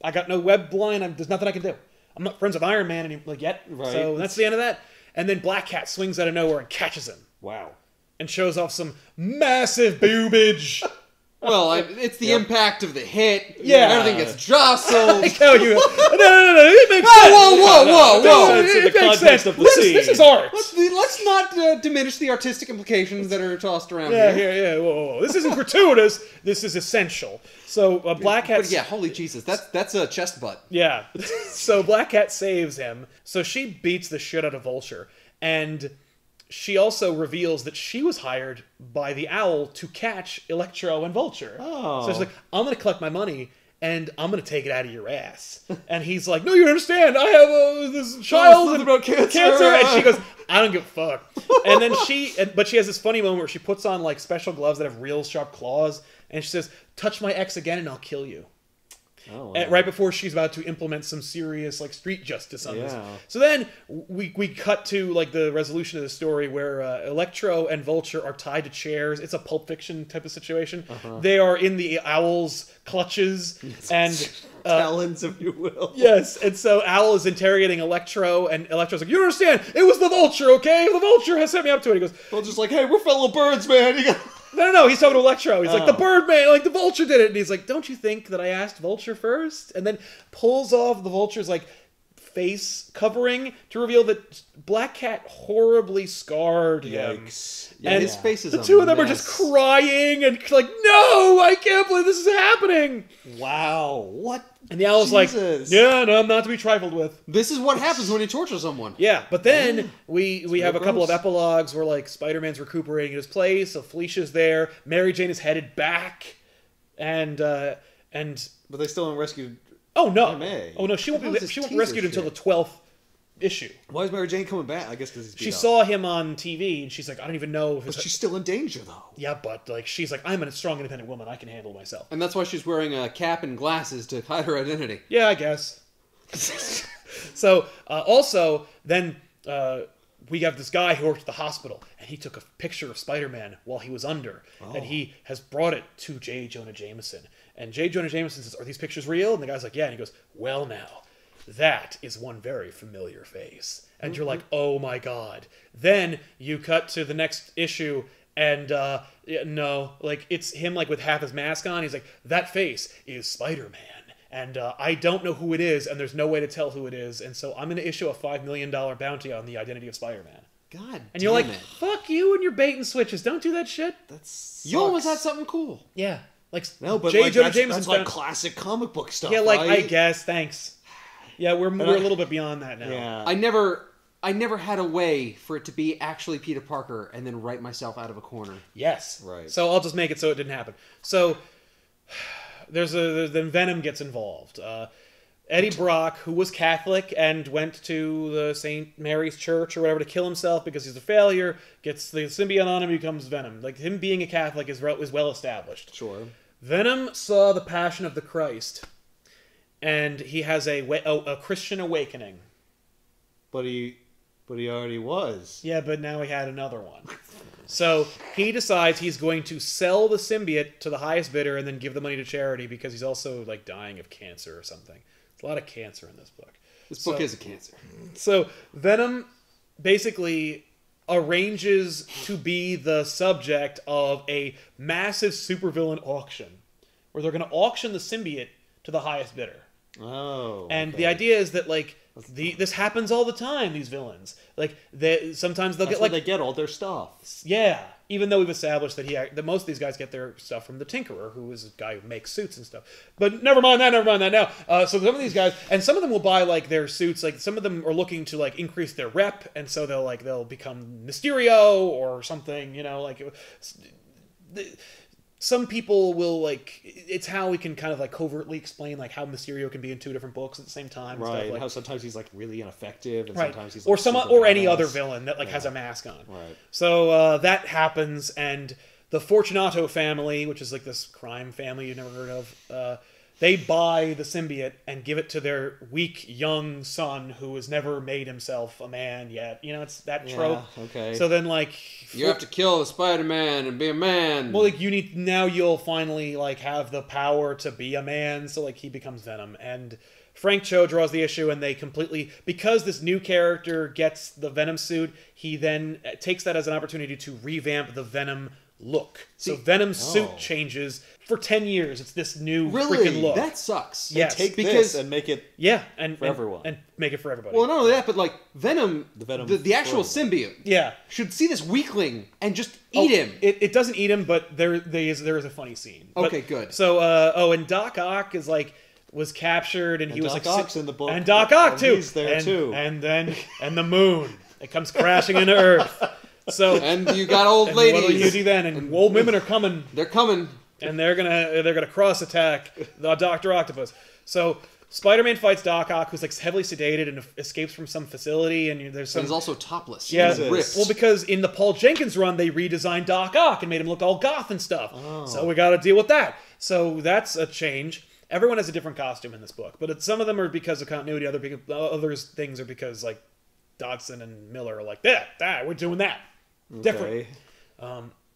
A: I got no web blind. There's nothing I can do. I'm not friends with Iron Man yet.
C: Right.
A: So that's the end of that. And then Black Cat swings out of nowhere and catches him
C: Wow.
A: and shows off some massive boobage.
B: Well, it's the impact of the hit.
A: Yeah.
B: Everything gets jostled.
A: Like how you? No. It makes
B: Whoa,
A: sense.
B: whoa,
C: No, it's in the
A: It makes
C: context
A: sense.
C: of the
A: This
C: scene.
A: is art.
B: Let's not diminish the artistic implications that are tossed around
A: Yeah,
B: here.
A: yeah. Whoa. This isn't gratuitous. This is essential. So Black Cat.
B: But yeah, holy Jesus, that's a chest butt.
A: Yeah. So Black Cat saves him. So she beats the shit out of Vulture, and she also reveals that she was hired by the Owl to catch Electro and Vulture.
C: Oh.
A: So she's like, I'm going to collect my money, and I'm going to take it out of your ass. And he's like, no, you don't understand. I have this child
C: something about cancer.
A: And she goes, I don't give a fuck. And then but she has this funny moment where she puts on like special gloves that have real sharp claws, and she says, touch my ex again and I'll kill you.
C: Oh, wow.
A: And right before she's about to implement some serious like street justice on this.
C: Yeah.
A: So then we cut to like the resolution of the story where Electro and Vulture are tied to chairs. It's a Pulp Fiction type of situation. They are in the Owl's clutches and
C: Talons, if you will.
A: yes, and so Owl is interrogating Electro, and Electro's like, you don't understand, it was the Vulture, okay? The Vulture has set me up to it. He goes,
C: Well, just like, hey, we're fellow birds, man. You got...
A: no, he's talking to Electro. He's like, the
C: Oh.
A: Birdman, like the Vulture did it. And he's like, don't you think that I asked Vulture first? And then pulls off the Vulture's like face covering to reveal that Black Cat horribly scarred him.
C: Yikes.
A: And
B: his face is
A: the
B: a
A: two of them are just
B: mess.
A: crying and like, no, I can't believe this is happening.
C: Wow. What?
A: And the Owl's like,
C: Jesus.
A: yeah, no, I'm not to be trifled with.
B: This is what happens when you torture someone.
A: Yeah, but then we have a couple of
C: gross.
A: epilogues where like Spider-Man's recuperating at his place, so Felicia's there, Mary Jane is headed back, and
C: But they still haven't rescued...
A: oh no,
C: MA.
A: oh no, she won't
B: That
A: be
B: was
A: she won't be
B: teaser
A: rescued until the
B: shit.
A: 12th issue.
C: Why is Mary Jane coming back? I guess because he's beat
A: She
C: up.
A: saw him on TV, and she's like, I don't even know if
C: But
A: his...
C: she's still in danger, though.
A: Yeah, but like she's like, I'm a strong, independent woman. I can handle myself.
B: And that's why she's wearing a cap and glasses to hide her identity.
A: Yeah, I guess. So also then we have this guy who worked at the hospital, and he took a picture of Spider-Man while he was under, and he has brought it to J. Jonah Jameson. And J. Jonah Jameson says, are these pictures real? And the guy's like, yeah. And he goes, well, now, that is one very familiar face. And you're like, oh my God. Then you cut to the next issue, and no, like, it's him like with half his mask on. He's like, that face is Spider-Man. And I don't know who it is, and there's no way to tell who it is. And so I'm going to issue a $5 million bounty on the identity of Spider-Man.
B: God
A: and you're like, fuck you and your bait and switches. Don't do that shit.
B: You almost had something cool.
A: Yeah. Like,
C: No, but
A: J.
C: like,
A: Jonah
C: that's
A: Jameson's
C: like
A: found-
C: classic comic book stuff.
A: Yeah, like,
C: right?
A: I guess. Thanks. Yeah, we're a little bit beyond that now.
C: Yeah.
B: I never had a way for it to be actually Peter Parker and then write myself out of a corner.
A: Yes.
C: Right.
A: So I'll just make it so it didn't happen. So then Venom gets involved. Eddie Brock, who was Catholic and went to the St. Mary's Church or whatever to kill himself because he's a failure, gets the symbiote on him, becomes Venom. Like, him being a Catholic is well established.
C: Sure.
A: Venom saw the Passion of the Christ, and he has a Christian awakening.
C: But he already was.
A: Yeah, but now he had another one. So he decides he's going to sell the symbiote to the highest bidder and then give the money to charity because he's also like dying of cancer or something. There's a lot of cancer in this book.
B: This book is a cancer.
A: So Venom basically arranges to be the subject of a massive supervillain auction where they're going to auction the symbiote to the highest bidder.
C: Oh.
A: And
C: okay.
A: the idea is that like this happens all the time. These villains, like sometimes they'll
C: That's
A: get
C: where
A: like
C: they get all their stuff.
A: yeah. Even though we've established that most of these guys get their stuff from the Tinkerer, who is a guy who makes suits and stuff. But never mind that now. So some of these guys, and some of them will buy like their suits. Like some of them are looking to like increase their rep, and so they'll become Mysterio or something. You know, like some people will like. It's how we can kind of like covertly explain like how Mysterio can be in two different books at the same time.
C: Right.
A: And stuff. Like,
C: how sometimes he's like really ineffective, and
A: right.
C: sometimes he's like,
A: or any
C: badass.
A: other villain that like has a mask on.
C: Right.
A: So that happens, and the Fortunato family, which is like this crime family you've never heard of, they buy the symbiote and give it to their weak young son who has never made himself a man yet. You know, it's that trope.
C: Okay.
A: So then like
B: You have to kill the Spider-Man and be a man.
A: well, like you'll finally like have the power to be a man. So like he becomes Venom, and Frank Cho draws the issue, and they completely because this new character gets the Venom suit, he then takes that as an opportunity to revamp the Venom look. So Venom's suit changes for 10 years. It's this new freaking look.
B: That sucks.
A: Yes.
C: Take
B: because
C: this and make it
A: and
C: for everyone.
A: and make it for everybody.
B: Well, not only that, but like Venom,
C: Venom
B: the actual
C: for
B: symbiote,
A: yeah.
B: should see this weakling and just eat him.
A: It doesn't eat him, but there is a funny scene.
B: Okay, good.
A: So and Doc Ock is like was captured, and he was
C: Doc
A: like
C: Ock's in the book,
A: and Doc Ock
C: and
A: too.
C: he's there too.
A: And then the moon it comes crashing into Earth. So
B: And you got old
A: and what do you
B: ladies.
A: do then? And old women are coming,
B: They're coming.
A: and they're gonna cross attack the Dr. Octopus. So Spider-Man fights Doc Ock, who's like heavily sedated and escapes from some facility, and there's some.
B: And he's also topless.
A: Yeah,
B: He's ripped.
A: well, because in the Paul Jenkins run, they redesigned Doc Ock and made him look all goth and stuff. So we got to deal with that. So that's a change. Everyone has a different costume in this book, but some of them are because of continuity. Other things are because like Dodson and Miller are like that. We're doing that. Different.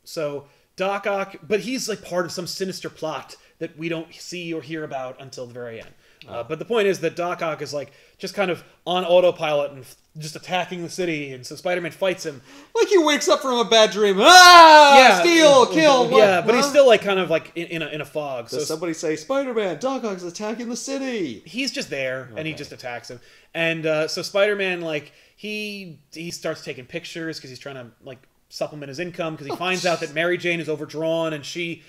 A: So Doc Ock, but he's like part of some sinister plot that we don't see or hear about until the very end. But the point is that Doc Ock is like just kind of on autopilot and just attacking the city, and so Spider-Man fights him.
B: Like he wakes up from a bad dream. Ah! Steal, kill. What?
A: Yeah, but he's still like kind of like in a fog.
C: Does
A: So
C: somebody say, Spider-Man, Doc Ock's attacking the city?
A: he's just there, and he just attacks him. And so Spider-Man, like he starts taking pictures because he's trying to like supplement his income because he finds out that Mary Jane is overdrawn, and she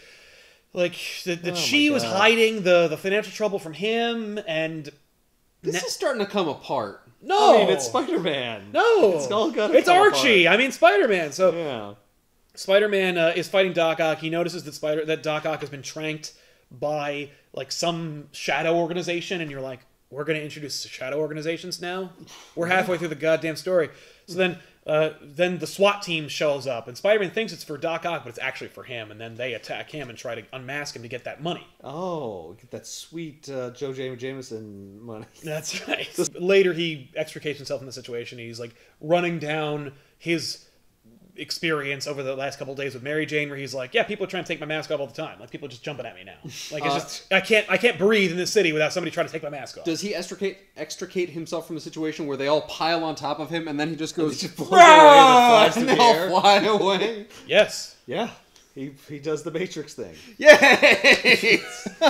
A: like that she was hiding the financial trouble from him, and
B: This is starting to come apart.
A: no,
C: I mean, it's Spider-Man.
A: no,
C: It's all gotta
A: it's
C: come
A: Archie.
C: apart.
A: I mean, Spider-Man. So
C: Yeah.
A: Spider-Man is fighting Doc Ock. He notices that Doc Ock has been tranked by like some shadow organization, and you're like, we're going to introduce shadow organizations now? We're halfway through the goddamn story. So then then the SWAT team shows up, and Spider-Man thinks it's for Doc Ock, but it's actually for him, and then they attack him and try to unmask him to get that money.
C: Oh, get that sweet Joe Jameson money.
A: That's right. Later, he extricates himself from the situation. He's like running down his experience over the last couple of days with Mary Jane, where he's like, yeah, people are trying to take my mask off all the time. Like, people are just jumping at me now. Like, it's just, I can't breathe in this city without somebody trying to take my mask off.
B: Does he extricate himself from the situation where they all pile on top of him and then he just goes,
C: just blows away and flies
B: and
C: through
B: they
C: the
B: all
C: air?
B: fly away?
A: Yes.
C: Yeah. He does the Matrix thing.
B: Yay!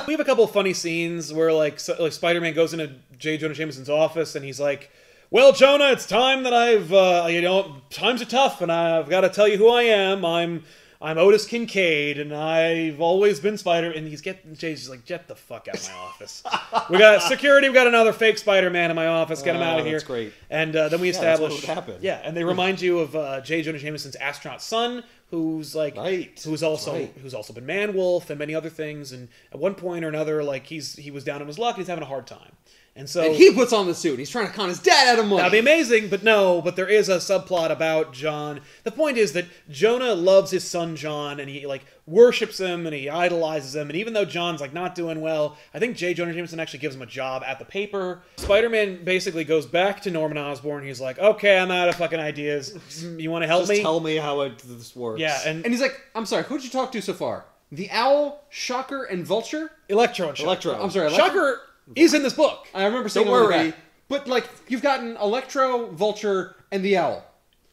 A: We have a couple of funny scenes where, like Spider-Man goes into J. Jonah Jameson's office, and he's like, well, Jonah, it's time that times are tough, and I've got to tell you who I am. I'm Otis Kincaid, and I've always been Spider. And Jay's like, get the fuck out of my office. We got security. We got another fake Spider-Man in my office. Get him out of here.
C: That's great.
A: And then we establish,
C: that's what would happen.
A: Yeah, and they remind you of J. Jonah Jameson's astronaut son, who's like, who's also been Man-Wolf and many other things. And at one point or another, like he was down on his luck. And he's having a hard time. And
B: he puts on the suit. He's trying to con his dad out of money.
A: That'd be amazing, but no. But there is a subplot about John. The point is that Jonah loves his son John, and he like worships him, and he idolizes him. And even though John's like not doing well, I think J. Jonah Jameson actually gives him a job at the paper. Spider-Man basically goes back to Norman Osborn. He's like, okay, I'm out of fucking ideas. You want to help me?
C: Just tell me how this works.
A: Yeah, and
B: he's like, I'm sorry, who'd you talk to so far? The Owl, Shocker, and Vulture?
A: Electro and Shocker.
C: Electro.
B: I'm sorry,
A: Shocker is in this book.
B: I remember saying,
C: don't worry.
B: But, like, you've gotten Electro, Vulture, and the Owl.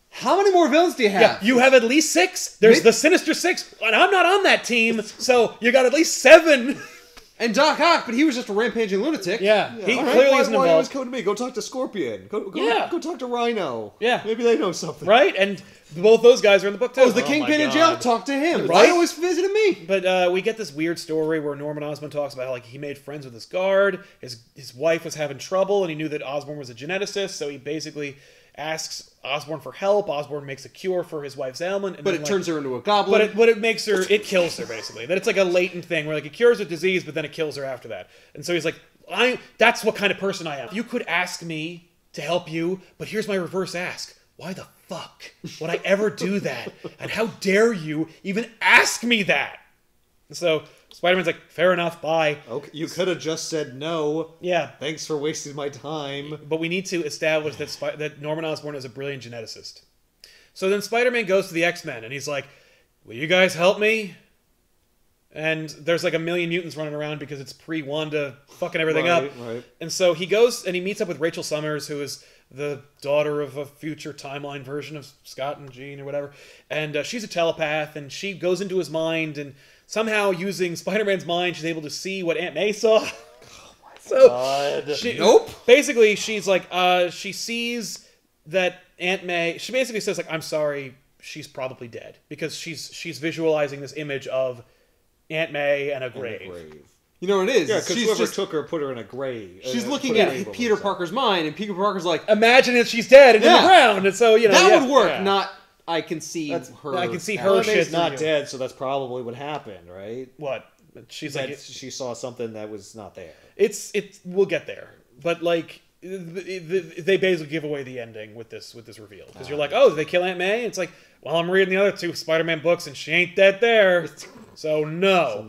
B: How many more villains do you have?
A: Yeah, you have at least 6. There's the Sinister Six, and I'm not on that team, so you got at least 7.
B: And Doc Ock, but he was just a rampaging lunatic.
A: Yeah, he
C: All right,
A: clearly isn't
C: why
A: involved.
C: always come to me? Go talk to Scorpion. Go talk to Rhino.
A: Yeah.
C: Maybe they know something.
A: Right? And both those guys are in the book, too.
B: Oh, is the Kingpin in jail? Talk to him.
A: Right?
B: Why always visiting me?
A: But we get this weird story where Norman Osborn talks about how like, he made friends with his guard, his wife was having trouble, and he knew that Osborn was a geneticist, so he basically asks Osborn for help. Osborn makes a cure for his wife's ailment. And
B: but
A: then,
B: it turns her into a goblin.
A: But it makes her, it kills her, basically. That it's like a latent thing where like it cures a disease, but then it kills her after that. And so he's like, that's what kind of person I am. You could ask me to help you, but here's my reverse ask. Why the fuck would I ever do that? And how dare you even ask me that? And so Spider-Man's like, fair enough, bye.
C: Okay, you could have just said no.
A: Yeah.
C: Thanks for wasting my time.
A: But we need to establish that Norman Osborn is a brilliant geneticist. So then Spider-Man goes to the X-Men, and he's like, will you guys help me? And there's like a million mutants running around because it's pre-Wanda fucking everything up.
C: Right.
A: And so he goes and he meets up with Rachel Summers, who is the daughter of a future timeline version of Scott and Jean or whatever. And she's a telepath, and she goes into his mind, and somehow using Spider-Man's mind, she's able to see what Aunt May saw. Oh my
C: God.
B: Nope.
A: Basically, she's like, she sees that Aunt May, she basically says like, I'm sorry, she's probably dead. Because she's visualizing this image of Aunt May and a grave.
B: You know what it is?
C: Yeah, because whoever took her put her in a grave.
B: She's looking at Peter Parker's mind, and Peter Parker's like,
A: imagine if she's dead and in the ground. And so, you know.
B: That would work, not I can see her.
A: I can see her shit.
C: Not dead, so that's probably what happened, right?
A: What? She's
C: that
A: like.
C: She saw something that was not there.
A: We'll get there. But, like, they basically give away the ending with this reveal. Because you're like, oh, did they kill Aunt May? It's like, well, I'm reading the other 2 Spider-Man books, and she ain't dead there. So, no.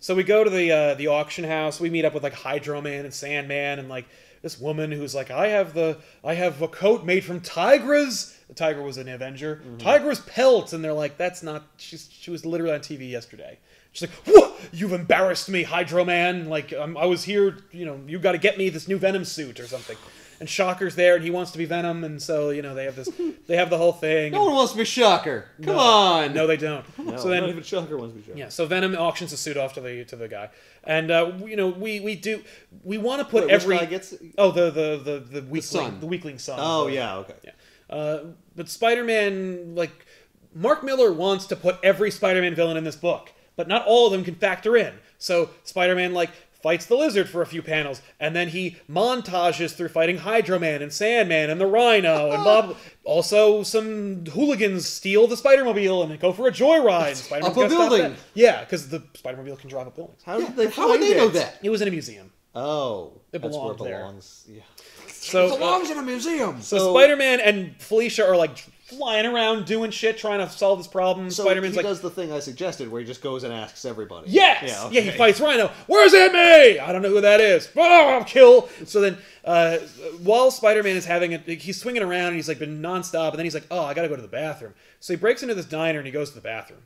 A: So we go to the auction house. We meet up with like Hydro Man and Sandman and like this woman who's like, I have a coat made from Tigra's. The Tigra was an Avenger. Tigra's pelt, and they're like, that's not. She was literally on TV yesterday. She's like, what? You've embarrassed me, Hydro Man. Like I was here. You know, you got to get me this new Venom suit or something. And Shocker's there, and he wants to be Venom, and so they have this. They have the whole thing.
B: No one wants to be Shocker. Come on.
A: No, they don't.
C: No,
A: so then,
C: not even Shocker wants to be Shocker.
A: Yeah. So Venom auctions the suit off to the guy, and we want to put
C: Which guy gets it?
A: the weakling, the weakling son.
C: Oh yeah, okay.
A: Yeah. But Spider-Man, like Mark Miller wants to put every Spider-Man villain in this book, but not all of them can factor in. So Spider-Man like fights the Lizard for a few panels, and then he montages through fighting Hydro Man and Sandman and the Rhino and blah, blah. Also, some hooligans steal the Spider-Mobile and they go for a joyride.
B: Up a building.
A: Yeah, because the Spider-Mobile can drive up buildings.
C: How would they
B: know that?
A: It was in a museum.
C: Oh,
A: it belonged there.
C: Yeah.
A: So,
B: it belongs in a museum.
A: So Spider-Man and Felicia are like flying around doing shit, trying to solve this problem.
C: So
A: Spider-Man's
C: he
A: like,
C: does the thing I suggested where he just goes and asks everybody.
A: yes!
C: Yeah,
A: Yeah,
C: okay.
A: he fights Rhino. Where's Aunt May? I don't know who that is. Oh, kill! So then, while Spider-Man is he's swinging around and he's like been nonstop, and then he's like, oh, I gotta go to the bathroom. So he breaks into this diner and he goes to the bathroom.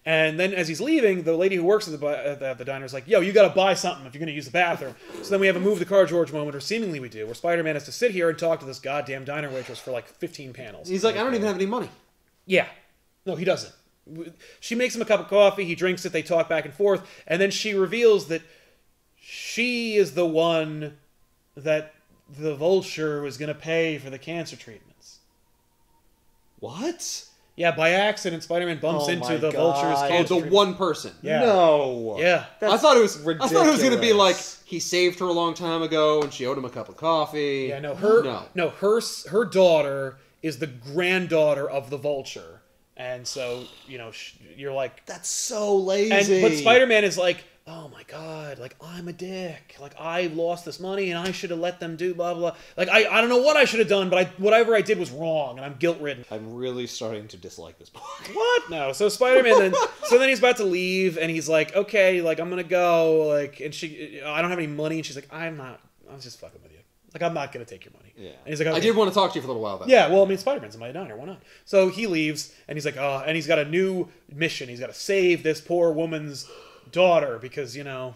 A: And then as he's leaving, the lady who works at the diner is like, yo, you gotta buy something if you're gonna use the bathroom. So then we have a move the car George moment, or seemingly we do, where Spider-Man has to sit here and talk to this goddamn diner waitress for like 15 panels.
B: He's like, I don't even have any money.
A: Yeah. No, he doesn't. She makes him a cup of coffee, he drinks it, they talk back and forth, and then she reveals that she is the one that the Vulture was gonna pay for the cancer treatments.
C: What?
A: Yeah, by accident, Spider-Man bumps
C: Oh
A: into
C: my
A: the
C: God.
A: Vulture's
B: Oh,
A: cancer
B: the
A: treatment.
B: one person.
A: Yeah.
C: No.
A: Yeah.
B: I thought it was
C: ridiculous.
B: I thought it was going to be like he saved her a long time ago and she owed him a cup of coffee.
A: Yeah, no, her daughter is the granddaughter of the Vulture. And so, you know, you're like...
C: That's so lazy.
A: But Spider-Man is like, oh my God, like, I'm a dick. Like, I lost this money and I should have let them do blah, blah. Like, I don't know what I should have done, but whatever I did was wrong and I'm guilt-ridden.
C: I'm really starting to dislike this book.
A: What? No. So Spider-Man then he's about to leave and he's like, okay, like, I'm gonna go, like, and I don't have any money, and she's like, I was just fucking with you. Like, I'm not gonna take your money.
C: Yeah.
A: And he's like, okay.
B: I did want to talk to you for a little while, though.
A: Yeah, well, I mean, Spider-Man's in my diner. Why not? So he leaves, and he's like, oh, and he's got a new mission. He's got to save this poor woman's daughter because, you know,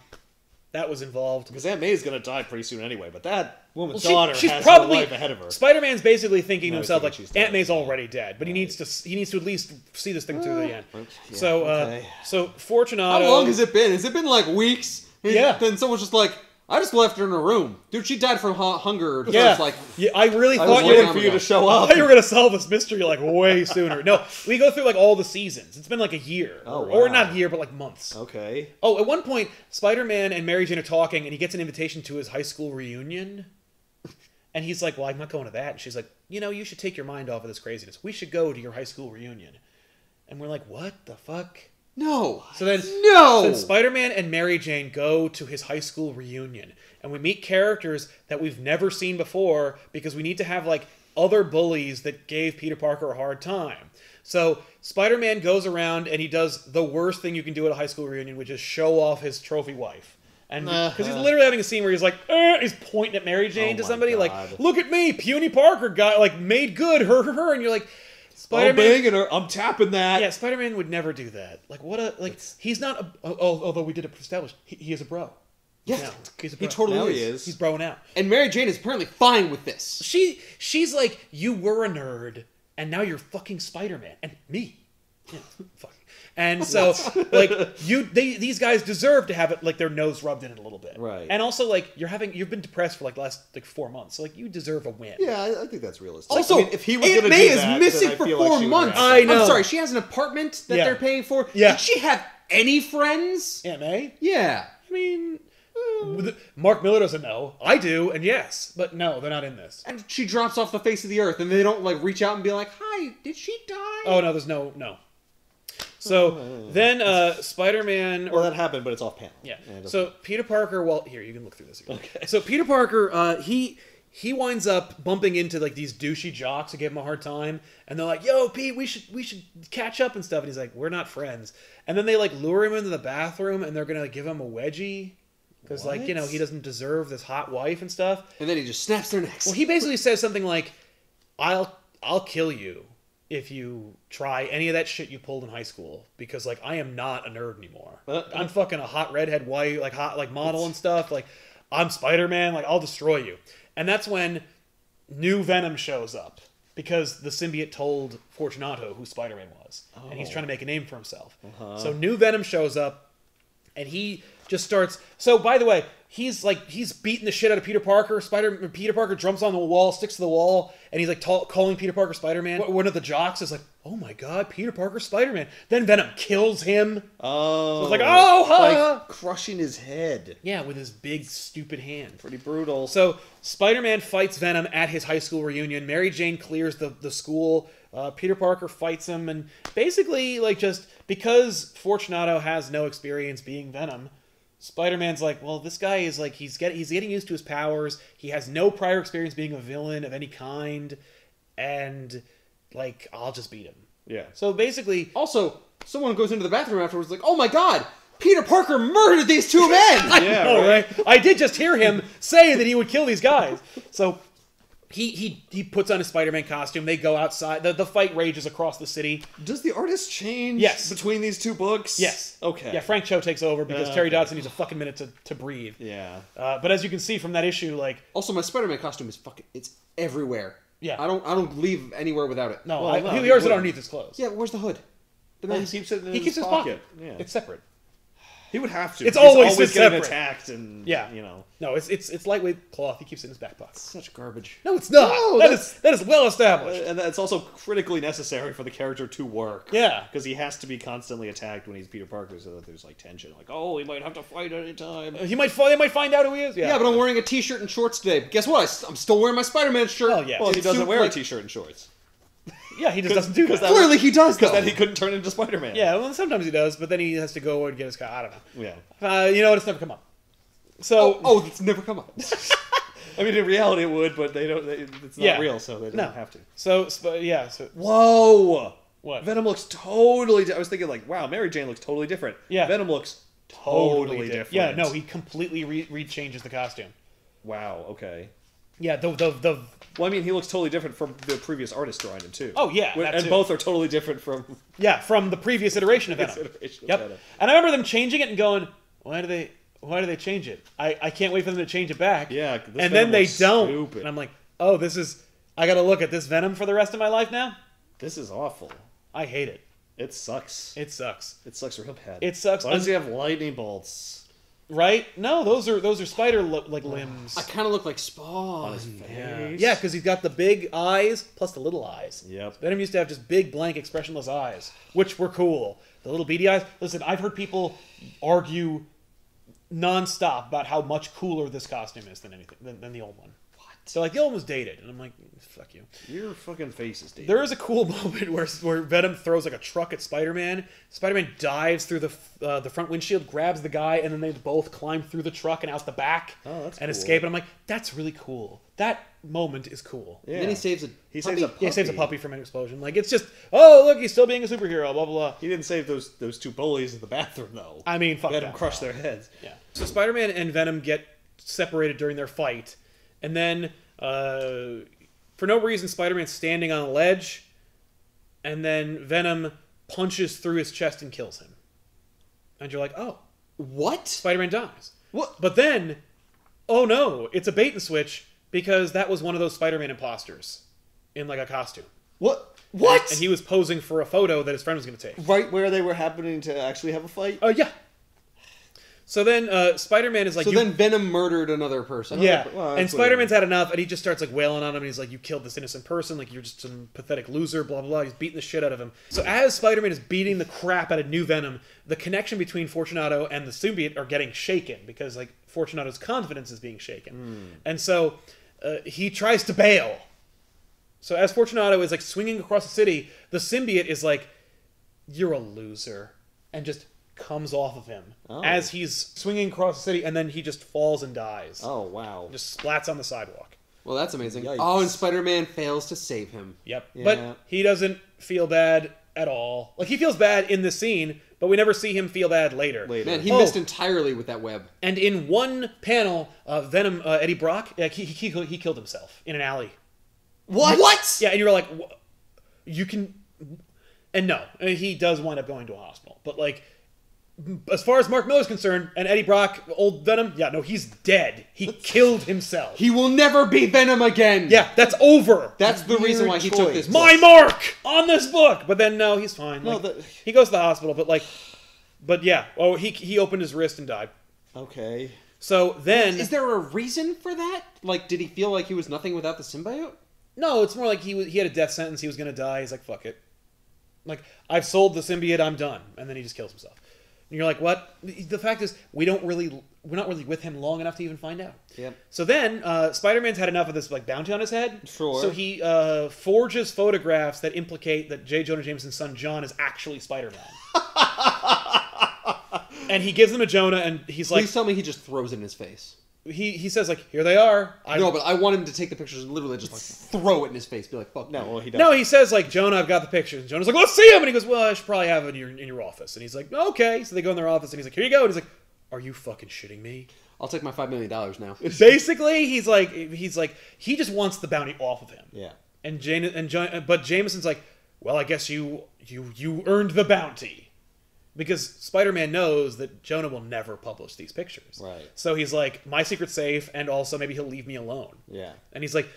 A: that was involved.
C: Because Aunt May's going to die pretty soon anyway, but that woman's
A: Well,
C: daughter
A: she's
C: has
A: probably,
C: her life ahead of her.
A: Spider-Man's basically thinking to
C: No,
A: himself,
C: he's
A: like,
C: thinking she's dead.
A: Aunt May's already dead, but he needs to at least see this thing through the end.
C: Yeah,
A: So,
C: okay.
A: so Fortunato...
B: How long has it been? Has it been like weeks?
A: Yeah.
B: Then someone's just like, I just left her in a room. Dude, she died from hunger. So
A: Yeah.
B: it's like,
A: Yeah, I really
C: I
A: thought
C: was
A: you were...
C: waiting for you to show
A: I
C: up.
A: thought you were going to solve this mystery, like, way sooner. No, we go through, like, all the seasons. It's been, like, a year.
C: Oh,
A: Or
C: wow.
A: not a year, but, like, months.
C: Okay.
A: Oh, at one point, Spider-Man and Mary Jane are talking, and he gets an invitation to his high school reunion. And he's like, well, I'm not going to that. And she's like, you know, you should take your mind off of this craziness. We should go to your high school reunion. And we're like, what the fuck?
B: no.
A: So then,
B: No.
A: so then Spider-Man and Mary Jane go to his high school reunion. And we meet characters that we've never seen before because we need to have, like, other bullies that gave Peter Parker a hard time. So Spider-Man goes around and he does the worst thing you can do at a high school reunion, which is show off his trophy wife. And because he's literally having a scene where he's like, he's pointing at Mary Jane to
C: my
A: somebody,
C: God.
A: like, look at me, puny Parker got, like, made good, her. And you're like,
C: I'm
A: Spider-Man...
C: banging her. I'm tapping that.
A: Yeah, Spider-Man would never do that. Like, what a... Like, he's not a... although we did establish, he is a bro.
B: Yes.
A: No, he's a
B: He
A: bro.
B: totally
C: Now
B: is.
C: he is.
A: He's broing out.
B: And Mary Jane is apparently fine with this.
A: She's like, you were a nerd, and now you're fucking Spider-Man. And me. Yeah, fuck. And so, like, these guys deserve to have it, like, their nose rubbed in it a little bit.
C: Right.
A: And also, like, you've been depressed for, like, the last, like, 4 months. So, like, you deserve a win.
C: Yeah, I think that's realistic.
B: Also,
C: I mean, if he was
B: Aunt
C: gonna
B: May
C: do
B: is
C: that,
B: missing
C: then I
B: for
C: feel like
B: 4
C: she would
B: months.
C: have
A: I know.
B: I'm sorry, she has an apartment that
A: Yeah.
B: they're paying for.
A: Yeah.
B: Did she have any friends?
A: Aunt May?
B: Yeah.
A: I mean... Mark Miller doesn't know. I do, and yes. But no, they're not in this.
B: And she drops off the face of the earth, and they don't, like, reach out and be like, hi, did she die?
A: Oh, no, there's no. So then Spider-Man...
C: Well, that happened, but it's off panel.
A: Yeah.
C: it doesn't-
A: So Peter Parker, well, here, you can look through this again.
C: Okay.
A: So Peter Parker, he winds up bumping into, like, these douchey jocks who give him a hard time, and they're like, yo, Pete, we should catch up and stuff. And he's like, we're not friends. And then they, like, lure him into the bathroom, and they're gonna, like, give him a wedgie. Because, like, you know, he doesn't deserve this hot wife and stuff.
B: And then he just snaps their necks.
A: Well, he basically says something like, I'll kill you if you try any of that shit you pulled in high school, because, like, I am not a nerd anymore. I'm fucking a hot redhead white, like, hot, like, model and stuff. Like, I'm Spider-Man. Like, I'll destroy you. And that's when new Venom shows up, because the symbiote told Fortunato who Spider-Man was, and he's trying to make a name for himself. So new Venom shows up, and he just starts... So, by the way, he's beating the shit out of Peter Parker. Peter Parker jumps on the wall, sticks to the wall, and he's, like, calling Peter Parker Spider-Man. One of the jocks is like, oh my god, Peter Parker Spider-Man. Then Venom kills him.
C: Oh.
A: So it's like, oh,
C: like crushing his head.
A: Yeah, with his big, stupid hand.
C: Pretty brutal.
A: So, Spider-Man fights Venom at his high school reunion. Mary Jane clears the school. Peter Parker fights him, and basically, like, just because Fortunato has no experience being Venom, Spider-Man's like, well, this guy is, like, he's getting used to his powers. He has no prior experience being a villain of any kind, and like, I'll just beat him.
C: Yeah.
A: So basically...
B: Also, someone goes into the bathroom afterwards like, oh my god, Peter Parker murdered these two men!
C: Yeah,
A: Oh, right. I did just hear him say that he would kill these guys. So he puts on his Spider-Man costume. They go outside. The fight rages across the city.
C: Does the artist change
A: Yes.
C: between these two books?
A: Yes.
C: Okay.
A: Yeah, Frank Cho takes over because Terry Dodson needs a fucking minute to breathe.
C: Yeah.
A: But as you can see from that issue, like...
B: Also, my Spider-Man costume is fucking... It's everywhere.
A: Yeah.
B: I don't leave anywhere without it.
A: No,
C: Well, no,
A: he
C: he
A: wears it
C: wouldn't.
A: underneath his clothes.
B: Yeah, where's the hood?
C: He keeps it in
A: He keeps his pocket.
C: Yeah.
A: It's separate.
C: He would have to.
A: It's
C: He's
A: always
C: getting
A: separate.
C: attacked and,
A: Yeah.
C: you know.
A: No, it's lightweight cloth. He keeps it in his back pocket.
C: Such garbage.
A: No, it's not.
C: No,
A: that is well established.
C: And that's also critically necessary for the character to work.
A: Yeah.
C: Because he has to be constantly attacked when he's Peter Parker so that there's like tension. Like, oh, he might have to fight at any time.
A: They might find out who he is. Yeah.
B: Yeah, but I'm wearing a t-shirt and shorts today. But guess what? I'm still wearing my Spider-Man shirt.
A: Well, yeah.
C: Well, he
B: It's
C: doesn't
B: super,
C: wear
B: like-
C: a t-shirt and shorts.
A: Yeah, he just doesn't do that.
B: Clearly he does,
C: Because
B: though.
C: then he couldn't turn into Spider-Man.
A: Yeah, well, sometimes he does, but then he has to go and get his car. I don't know.
C: Yeah.
A: You know what? It's never come up. So,
B: Oh, it's never come up.
C: I mean, in reality it would, but it's not
A: Yeah.
C: real, so they don't have to.
A: So,
C: Whoa!
A: what?
C: Venom looks totally... I was thinking like, wow, Mary Jane looks totally different.
A: Yeah.
C: Venom looks totally different.
A: Yeah, no, he completely rechanges the costume.
C: Wow, okay.
A: Yeah, the
C: Well, I mean, he looks totally different from the previous artist drawing him, too.
A: Oh, yeah, that
C: And
A: too.
C: both are totally different from...
A: yeah, from the previous iteration of Venom.
C: iteration of
A: Yep.
C: Venom.
A: And I remember them changing it and going, why do they change it? I can't wait for them to change it back.
C: Yeah, this
A: and
C: Venom
A: then they
C: looks
A: don't.
C: stupid.
A: And I'm like, oh, I got to look at this Venom for the rest of my life now.
C: This is awful.
A: I hate it.
C: It sucks.
A: It sucks.
C: It sucks real bad.
A: It sucks.
C: Why does he have lightning bolts
A: Right? No, those are spider like limbs.
B: I kind of look like Spawn.
C: on his face?
A: Yeah, because he's got the big eyes plus the little eyes.
C: Yep.
A: Venom used to have just big, blank, expressionless eyes, which were cool. The little beady eyes. Listen, I've heard people argue nonstop about how much cooler this costume is than the old one. What? So like the old one was dated, and I'm like, fuck you.
C: Your fucking face is dated.
A: There is a cool moment where Venom throws like a truck at Spider-Man. Spider-Man dives through the front windshield, grabs the guy, and then they both climb through the truck and out the back
C: that's
A: and
C: cool.
A: escape. And I'm like, that's really cool. That moment is cool.
C: Yeah.
B: And then he saves a
C: He
B: puppy.
C: saves a puppy.
A: Yeah, he saves a puppy from an explosion. Like, it's just, oh, look, he's still being a superhero, blah, blah, blah.
C: He didn't save those two bullies in the bathroom, though.
A: I mean, fuck
C: Venom
A: that.
C: crushed their heads.
A: Yeah. So Spider-Man and Venom get separated during their fight, and then for no reason, Spider-Man's standing on a ledge, and then Venom punches through his chest and kills him. And you're like, oh,
B: What?
A: Spider-Man dies.
B: What?
A: But then, oh no, it's a bait and switch because that was one of those Spider-Man imposters in like a costume.
B: What? What?
A: And he was posing for a photo that his friend was going to take.
C: Right where they were happening to actually have a fight?
A: Oh, yeah. So then Spider-Man is like...
B: So then Venom murdered another person.
A: Yeah,
C: Well,
A: and
C: that's
A: Spider-Man's had enough, and he just starts like wailing on him, and he's like, "You killed this innocent person, like you're just some pathetic loser." Blah blah blah. He's beating the shit out of him. So as Spider-Man is beating the crap out of New Venom, the connection between Fortunato and the symbiote are getting shaken because like Fortunato's confidence is being shaken, and so he tries to bail. So as Fortunato is like swinging across the city, the symbiote is like, "You're a loser," and just comes off of him as he's swinging across the city, and then he just falls and dies.
C: Oh, wow.
A: Just splats on the sidewalk.
B: Well, that's amazing.
C: Yikes.
B: Oh, and Spider-Man fails to save him.
A: Yep.
C: Yeah.
A: But he doesn't feel bad at all. Like, he feels bad in this scene, but we never see him feel bad later.
B: Man, he
A: Oh.
B: missed entirely with that web.
A: And in one panel, Venom, Eddie Brock, he killed himself in an alley.
B: What?
A: Yeah, and you're like, you can... And no, he does wind up going to a hospital. But, like, as far as Mark Miller's concerned, and Eddie Brock, old Venom, yeah, no, he's dead. He killed himself.
B: He will never be Venom again.
A: Yeah, that's over.
B: That's the reason why he took this.
A: My
B: book.
A: mark on this book. But then no, he's fine.
C: No,
A: Like, he goes to the hospital, but yeah. Oh, he opened his wrist and died.
C: Okay.
A: So then,
B: Is there a reason for that? Like, did he feel like he was nothing without the symbiote?
A: no, it's more like he had a death sentence. He was gonna die. He's like, fuck it. Like, I've sold the symbiote. I'm done. And then he just kills himself. And you're like, what? The fact is, we're not really with him long enough to even find out.
C: Yep.
A: So then, Spider-Man's had enough of this like bounty on his head.
C: Sure.
A: So he forges photographs that implicate that J. Jonah Jameson's son John is actually Spider-Man. And he gives them to Jonah, and he's like,
B: Please tell me he just throws it in his face.
A: he says like, here they are.
B: No, but I want him to take the pictures and literally just like throw it in his face. Be like, fuck
C: No,
B: you.
C: well, he doesn't.
A: No, he says like, Jonah, I've got the pictures. And Jonah's like, let's see them. And he goes, well, I should probably have it in your office. And he's like, okay. So they go in their office and he's like, here you go. And he's like, are you fucking shitting me?
B: I'll take my $5 million now.
A: Basically, he's like, he just wants the bounty off of him.
C: Yeah.
A: But Jameson's like, well, I guess you earned the bounty. Because Spider-Man knows that Jonah will never publish these pictures.
C: Right.
A: So he's like, my secret's safe, and also maybe he'll leave me alone.
C: Yeah.
A: And he's like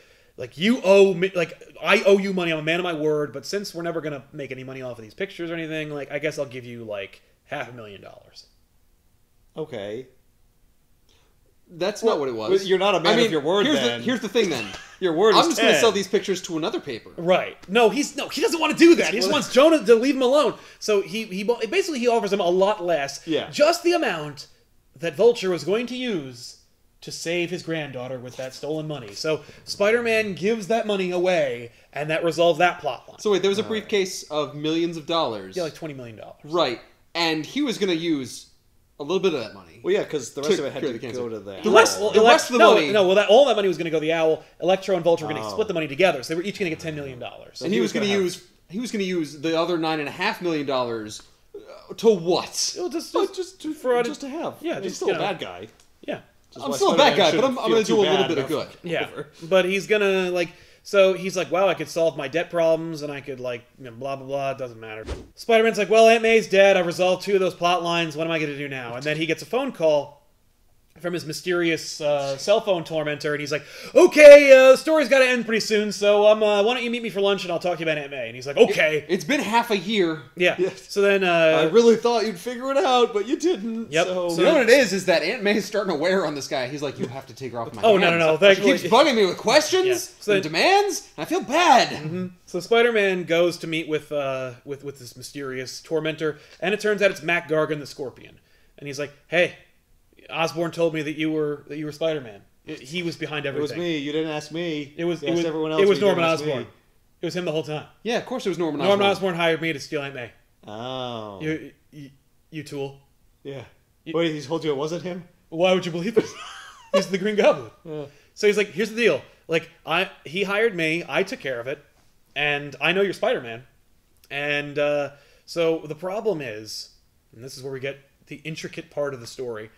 A: you owe me, like, I owe you money, I'm a man of my word, but since we're never gonna make any money off of these pictures or anything, like, I guess I'll give you, like, $500,000.
C: Okay.
B: That's not what it was.
C: You're not a man of your word,
B: Here's the thing, then.
C: Your word is
B: I'm just going to
C: 10.
B: sell these pictures to another paper.
A: Right. No, he doesn't want to do that. He just wants Jonah to leave him alone. So he basically offers him a lot less.
C: Yeah.
A: Just the amount that Vulture was going to use to save his granddaughter with that stolen money. So Spider-Man gives that money away, and that resolves that plot line.
B: So wait, there was a briefcase of millions of dollars.
A: Yeah, like $20 million.
B: Right. And he was going to use a little bit of that money.
C: Well, yeah, because the rest of it had
B: cure
C: to
B: the cancer.
C: go to the
B: The rest of the money...
A: all that money was going to go to the Owl. Electro and Vulture were going to split the money together, so they were each going to get $10 million.
B: And he was going to use the other $9.5 million to what?
A: Well, just
C: to have.
A: Yeah,
C: he's
A: just,
C: still a bad guy.
A: Yeah.
B: I'm still a bad guy, but I'm going to do a little bit of good.
A: Yeah, but he's gonna like. So he's like, wow, I could solve my debt problems, and I could like, blah blah blah. It doesn't matter. Spider-Man's like, well, Aunt May's dead. I've resolved 2 of those plot lines. What am I gonna do now? And then he gets a phone call from his mysterious cell phone tormentor, and he's like, okay, the story's got to end pretty soon, so why don't you meet me for lunch, and I'll talk to you about Aunt May. And he's like, okay.
B: It's been half a year.
A: Yeah. So then...
C: I really thought you'd figure it out, but you didn't.
A: Yep.
B: So you know what it is that Aunt May is starting to wear on this guy. He's like, you have to take her off my hands.
A: No.
B: She keeps bugging me with questions and demands, and I feel bad.
A: Mm-hmm. So Spider-Man goes to meet with this mysterious tormentor, and it turns out it's Mac Gargan the Scorpion. And he's like, hey... Osborn told me that you were Spider-Man. He was behind everything.
C: It was me. You didn't ask me.
A: It was
C: everyone else.
A: It was Norman Osborn. It was him the whole time.
B: Yeah, of course it was Norman Osborn.
A: Norman Osborn hired me to steal Aunt May.
C: Oh.
A: You tool.
C: Yeah. Wait, he told you it wasn't him?
A: Why would you believe it? He's the Green Goblin.
C: Yeah.
A: So he's like, here's the deal. Like, he hired me. I took care of it, and I know you're Spider-Man. And so the problem is, and this is where we get the intricate part of the story.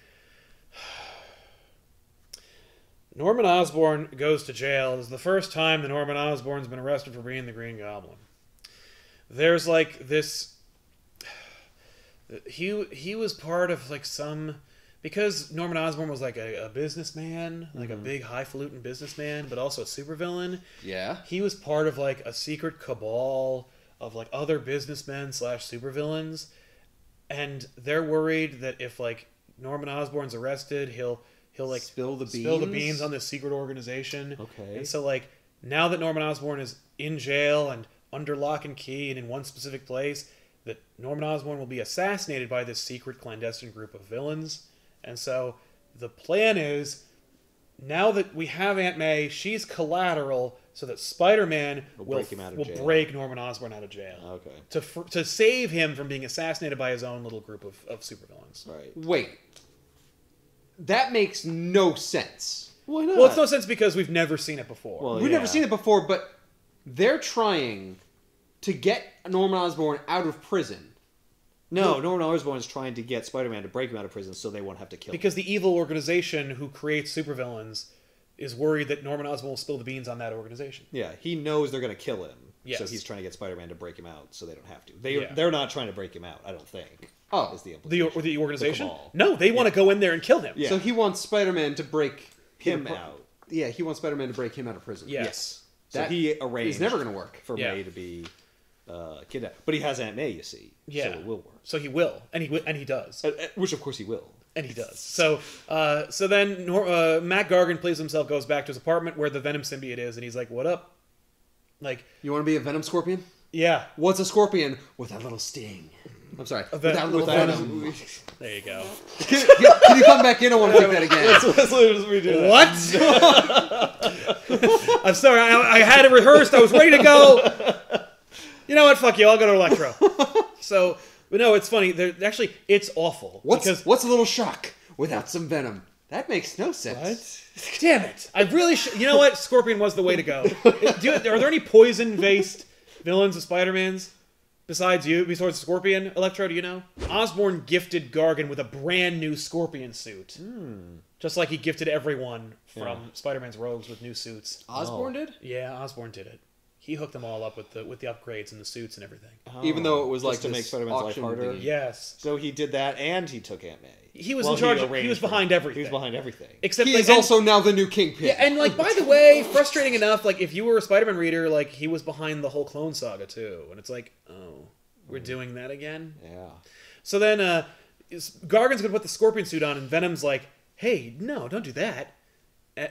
A: Norman Osborn goes to jail. This is the first time that Norman Osborn's been arrested for being the Green Goblin. There's like this... He was part of like some... Because Norman Osborn was like a businessman, like a big highfalutin businessman, but also a supervillain.
B: Yeah.
A: He was part of like a secret cabal of like other businessmen / supervillains. And they're worried that if like Norman Osborn's arrested, he'll like
B: spill the
A: beans on this secret organization.
C: Okay.
A: And so like now that Norman Osborn is in jail and under lock and key and in one specific place, that Norman Osborn will be assassinated by this secret clandestine group of villains. And so the plan is, now that we have Aunt May, she's collateral so that Spider-Man will break Norman Osborn out of jail.
C: Okay.
A: To save him from being assassinated by his own little group of supervillains.
C: Right.
B: Wait. That makes no sense.
C: Why not?
A: Well, it's no sense because we've never seen it before.
C: Well,
B: We've never seen it before, but they're trying to get Norman Osborn out of prison.
C: No, Norman Osborn is trying to get Spider-Man to break him out of prison so they won't have to kill him.
A: Because the evil organization who creates supervillains is worried that Norman Osborn will spill the beans on that organization.
C: Yeah, he knows they're going to kill him.
A: Yes.
C: So he's trying to get Spider-Man to break him out so they don't have to.
A: Yeah.
C: They're not trying to break him out, I don't think.
B: Oh.
C: Is the implication.
A: The organization?
C: The cabal.
A: No, they want to go in there and kill him.
C: Yeah.
B: So he wants Spider-Man to break
C: him out.
B: Yeah, he wants Spider-Man to break him out of prison.
A: Yes.
C: So
B: That
C: he arranged
B: is never going to work.
C: for May to be kidnapped. But he has Aunt May, you see.
A: Yeah.
C: So it will work.
A: So he will. And he does.
C: Which, of course, he will.
A: And he does. So then Matt Gargan plays himself, goes back to his apartment where the Venom symbiote is, and he's like, what up? Like,
B: You want to be a Venom Scorpion?
A: yeah.
B: What's a scorpion with that little sting? I'm sorry. Without little venom.
A: There you go.
B: Can you come back in? I want to take that again.
C: Let's redo that.
A: What? I'm sorry. I had it rehearsed. I was ready to go. You know what? Fuck you. I'll go to Electro. But no, it's funny. Actually, it's awful.
B: What's a little shock without some venom? That makes no sense.
A: Damn it! I really should. You know what? Scorpion was the way to go. Are there any poison-based villains of Spider-Man's besides you? Besides Scorpion, Electro? Do you know? Osborn gifted Gargan with a brand new Scorpion suit, just like he gifted everyone from Spider-Man's rogues with new suits.
B: Osborn did?
A: Yeah, Osborn did it. He hooked them all up with the upgrades and the suits and everything.
B: Even though it was like
C: to make Spider-Man's life harder.
A: Yes.
C: So he did that, and he took Aunt May.
A: He was in charge. He was behind everything.
C: He was behind everything.
A: Except
B: he is also now the new Kingpin.
A: Yeah, and like, by the way, frustrating enough, like if you were a Spider-Man reader, like he was behind the whole Clone Saga too, and it's like, oh, we're doing that again.
C: Yeah.
A: So then, Gargan's gonna put the Scorpion suit on, and Venom's like, hey, no, don't do that.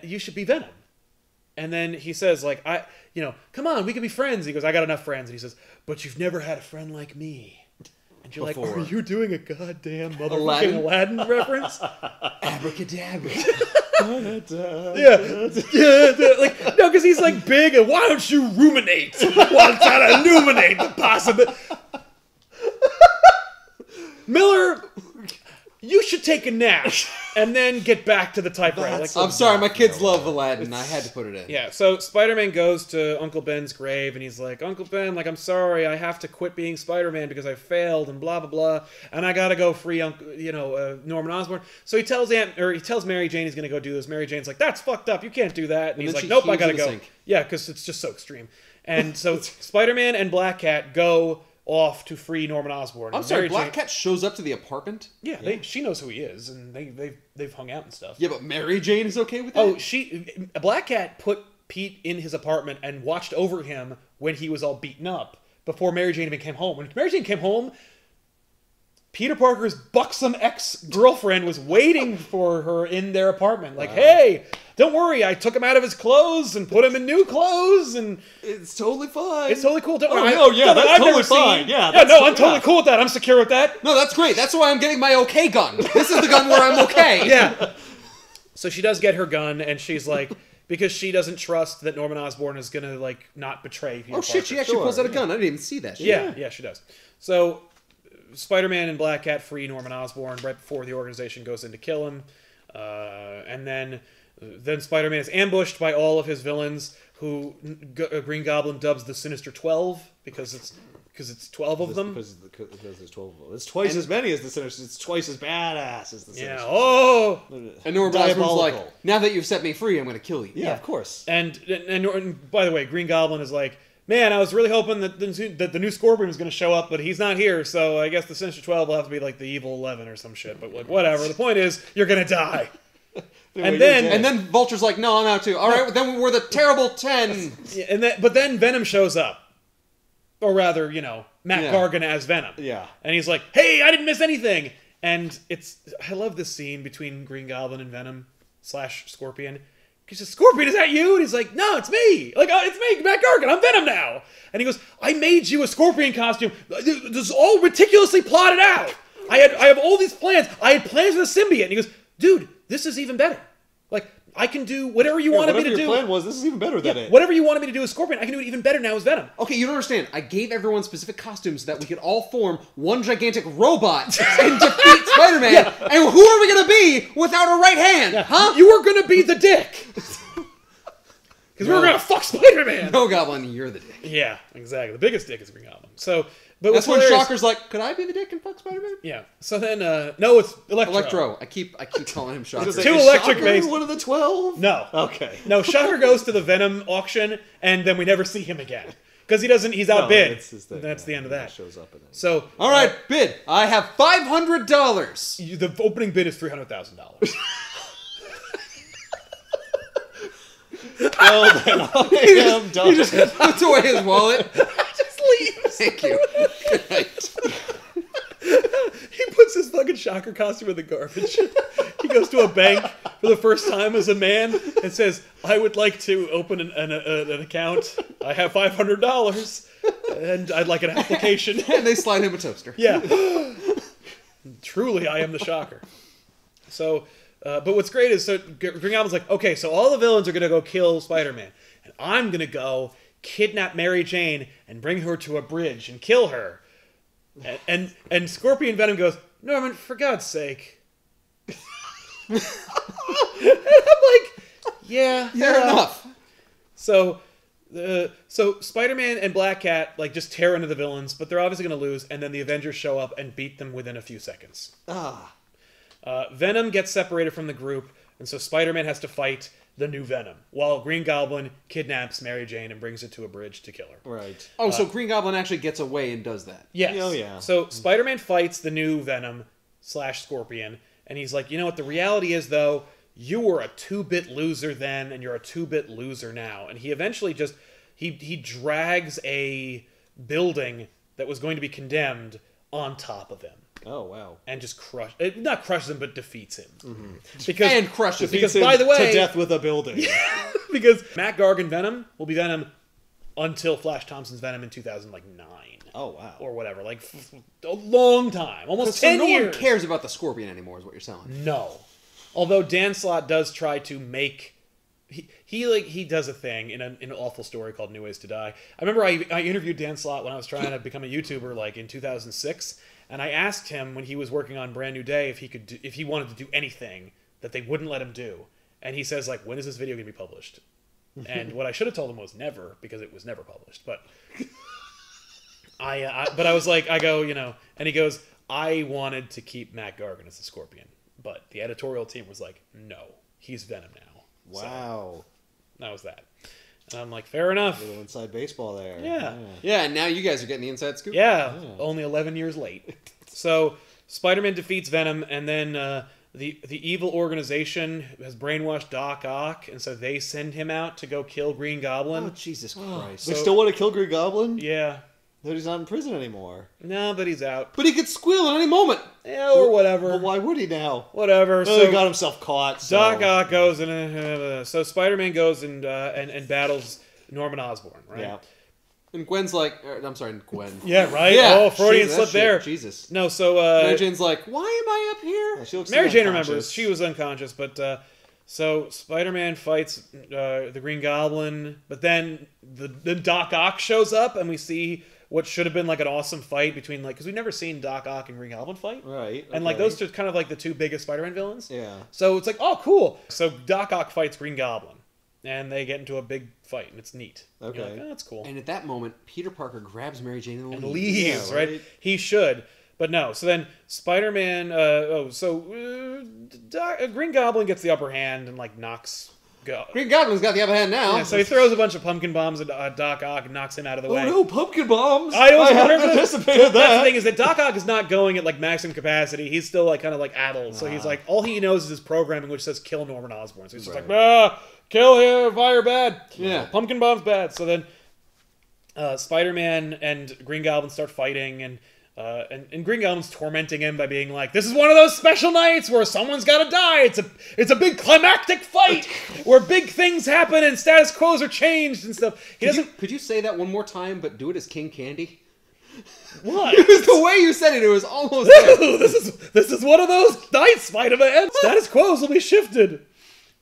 A: You should be Venom. And then he says, like, come on, we can be friends. He goes, I got enough friends. And he says, but you've never had a friend like me. And you're like, are you doing a goddamn motherfucking Aladdin reference?
B: Abracadabra.
A: yeah. Like, no, because he's like big, and why don't you ruminate while trying to illuminate the possibility? Miller, you should take a nap and then get back to the typewriter. Like,
B: I'm sorry, my kids love Aladdin. I had to put it in.
A: Yeah, so Spider-Man goes to Uncle Ben's grave, and he's like, Uncle Ben, like, I'm sorry, I have to quit being Spider-Man because I failed, and blah, blah, blah, and I gotta go free, Norman Osborn. So he tells Mary Jane he's gonna go do this. Mary Jane's like, that's fucked up, you can't do that. And he's like, nope, I gotta go. Yeah, because it's just so extreme. And so Spider-Man and Black Cat go off to free Norman Osborn.
B: I'm sorry, Black Cat shows up to the apartment?
A: Yeah, she knows who he is, and they've hung out and stuff.
B: Yeah, but Mary Jane is okay with that?
A: Oh, Black Cat put Pete in his apartment and watched over him when he was all beaten up before Mary Jane even came home. When Mary Jane came home, Peter Parker's buxom ex-girlfriend was waiting for her in their apartment. Like, hey, don't worry, I took him out of his clothes and put him in new clothes, and
B: it's totally fine.
A: It's totally cool.
B: That's totally fine. I'm
A: totally cool with that. I'm secure with that.
B: No, that's great. That's why I'm getting my okay gun. This is the gun where I'm okay.
A: Yeah. So she does get her gun, and she's like, because she doesn't trust that Norman Osborn is gonna like not betray Peter Parker.
B: Shit, she actually pulls out a gun. I didn't even see that shit.
A: Yeah, she does. So Spider-Man and Black Cat free Norman Osborn right before the organization goes in to kill him, and then Spider-Man is ambushed by all of his villains, who Green Goblin dubs the Sinister 12 because it's 12 of them.
C: Because there's 12 of them. It's twice as many as the Sinister. It's twice as badass as the Sinister.
A: Yeah. Oh.
B: And Norman Osborn's like, now that you've set me free, I'm going to kill you.
C: Yeah, of course.
A: And by the way, Green Goblin is like, man, I was really hoping that the new Scorpion was going to show up, but he's not here, so I guess the Sinister 12 will have to be like the Evil 11 or some shit. But like, whatever. The point is, you're going to die. And then
B: Vulture's like, no, I'm out too. All right, then we're the terrible 10.
A: But then Venom shows up. Or rather, Matt Gargan as Venom.
C: Yeah.
A: And he's like, hey, I didn't miss anything. And I love this scene between Green Goblin and Venom / Scorpion. He says, Scorpion, is that you? And he's like, no, it's me. Like, it's me, Matt Gargan. I'm Venom now. And he goes, I made you a Scorpion costume. This is all meticulously plotted out. I have all these plans. I had plans for the symbiote. And he goes, dude, this is even better. Like, I can do whatever you wanted me to do.
C: Whatever your plan was, this is even better than it.
A: Whatever you wanted me to do as Scorpion, I can do it even better now as Venom.
B: Okay, you don't understand. I gave everyone specific costumes so that we could all form one gigantic robot and defeat Spider-Man. Yeah. And who are we going to be without a right hand? Yeah. Huh?
A: You were going to be the dick. Because we were going to fuck Spider-Man.
B: No, Goblin, you're the dick.
A: Yeah, exactly. The biggest dick is Green Goblin. So, but
B: that's when Shocker's like, could I be the dick and fuck Spider-Man?
A: Yeah. So then, no, it's Electro.
B: I keep calling him Shocker.
A: Two electric based.
C: One of the 12?
A: No.
C: Okay.
A: No, Shocker goes to the Venom auction, and then we never see him again. Because he's outbid. That's the end of that.
C: Shows up in it.
A: So,
B: all right, bid. I have $500.
A: The opening bid is $300,000.
C: Well, then I am done.
B: He just puts away his wallet.
A: Just leaves.
B: Thank you. Good night.
A: He puts his fucking Shocker costume in the garbage. He goes to a bank for the first time as a man and says, I would like to open an account. I have $500 and I'd like an application.
B: And they slide him a toaster.
A: Yeah. Truly, I am the Shocker. So, but what's great is, so Green Goblin's like, okay, so all the villains are going to go kill Spider-Man. And I'm going to go kidnap Mary Jane and bring her to a bridge and kill her. And Scorpion Venom goes, Norman, for God's sake. And I'm like, yeah,
B: Fair enough.
A: So Spider-Man and Black Cat like just tear into the villains, but they're obviously going to lose, and then the Avengers show up and beat them within a few seconds. Venom gets separated from the group, and so Spider-Man has to fight the new Venom, while Green Goblin kidnaps Mary Jane and brings her to a bridge to kill her.
C: Right.
B: Oh, so Green Goblin actually gets away and does that.
A: Yes.
C: Oh, yeah.
A: So Spider-Man fights the new Venom / Scorpion, and he's like, you know what, the reality is, though, you were a 2-bit loser then, and you're a 2-bit loser now. And he eventually just, he drags a building that was going to be condemned on top of him.
C: Oh, wow.
A: And just not crushes him, but defeats him.
B: And crushes him.
A: Because, by the way...
C: to death with a building.
A: Because Matt Gargan Venom will be Venom until Flash Thompson's Venom in 2009.
C: Oh, wow.
A: Or whatever. Like, a long time. Almost
B: So
A: 10
B: no
A: years.
B: one cares about the Scorpion anymore, is what you're saying.
A: No. Although Dan Slott does try to make... He does a thing in an awful story called New Ways to Die. I remember I interviewed Dan Slott when I was trying to become a YouTuber, like, in 2006, and I asked him when he was working on Brand New Day if he wanted to do anything that they wouldn't let him do. And he says, like, when is this video going to be published? And what I should have told him was never, because it was never published. But but I was like, I go, you know, and he goes, I wanted to keep Matt Gargan as the Scorpion, but the editorial team was like, no, he's Venom now.
C: Wow.
A: So that was that. And I'm like, fair enough.
C: A little inside baseball there.
A: Yeah.
B: Yeah, and now you guys are getting the inside scoop.
A: Yeah, only 11 years late. So Spider-Man defeats Venom, and then the evil organization has brainwashed Doc Ock, and so they send him out to go kill Green Goblin.
B: Oh, Jesus Christ.
C: They still want to kill Green Goblin?
A: Yeah.
C: That he's not in prison anymore.
A: No, but he's out.
B: But he could squeal at any moment.
A: Yeah, or whatever.
C: But why would he now?
A: Whatever.
C: So he got himself caught. So.
A: Doc Ock goes and so Spider-Man goes and battles Norman Osborn, right?
C: Yeah.
B: And Gwen's like, I'm sorry, Gwen.
A: Yeah, right?
B: Yeah.
A: Oh, Freudian
B: Jeez,
A: slip
B: that
A: there.
B: shit, Jesus.
A: No, so...
B: Mary Jane's like, why am I up here?
C: Yeah, she looks
A: Mary Jane
C: unconscious.
A: remembers. She was unconscious, but... so Spider-Man fights the Green Goblin, but then the Doc Ock shows up, and we see what should have been like an awesome fight between, like... Because we've never seen Doc Ock and Green Goblin fight.
C: Right.
A: And like those two kind of like the two biggest Spider-Man villains.
C: Yeah.
A: So it's like, oh, cool. So Doc Ock fights Green Goblin. And they get into a big fight, and it's neat.
C: Okay.
A: You're like, oh, that's cool.
B: And at that moment, Peter Parker grabs Mary Jane and leaves.
A: Leaves,
C: Yeah,
A: right?
C: right?
A: He should. But no. So then Spider-Man... Green Goblin gets the upper hand and like knocks...
B: Green Goblin's got the upper hand now.
A: Yeah, so he throws a bunch of pumpkin bombs at Doc Ock and knocks him out of the way.
C: Oh no, pumpkin bombs!
A: I also
C: haven't
A: wondered-
C: anticipated
A: That's the
C: that.
A: thing is that Doc Ock is not going at like maximum capacity. He's still like kind of like addled. So he's like, all he knows is his programming, which says kill Norman Osborn. So he's just like, kill him, fire bad.
B: Yeah.
A: Pumpkin bomb's bad. So then Spider-Man and Green Goblin start fighting, and Green Goblin's tormenting him by being like, "This is one of those special nights where someone's got to die. It's a big climactic fight where big things happen and status quos are changed and stuff."
B: Could you say that one more time, but do it as King Candy?
A: What?
B: It was the way you said it. It was almost. There.
A: This is one of those nights, Spider-Man. Status quos will be shifted.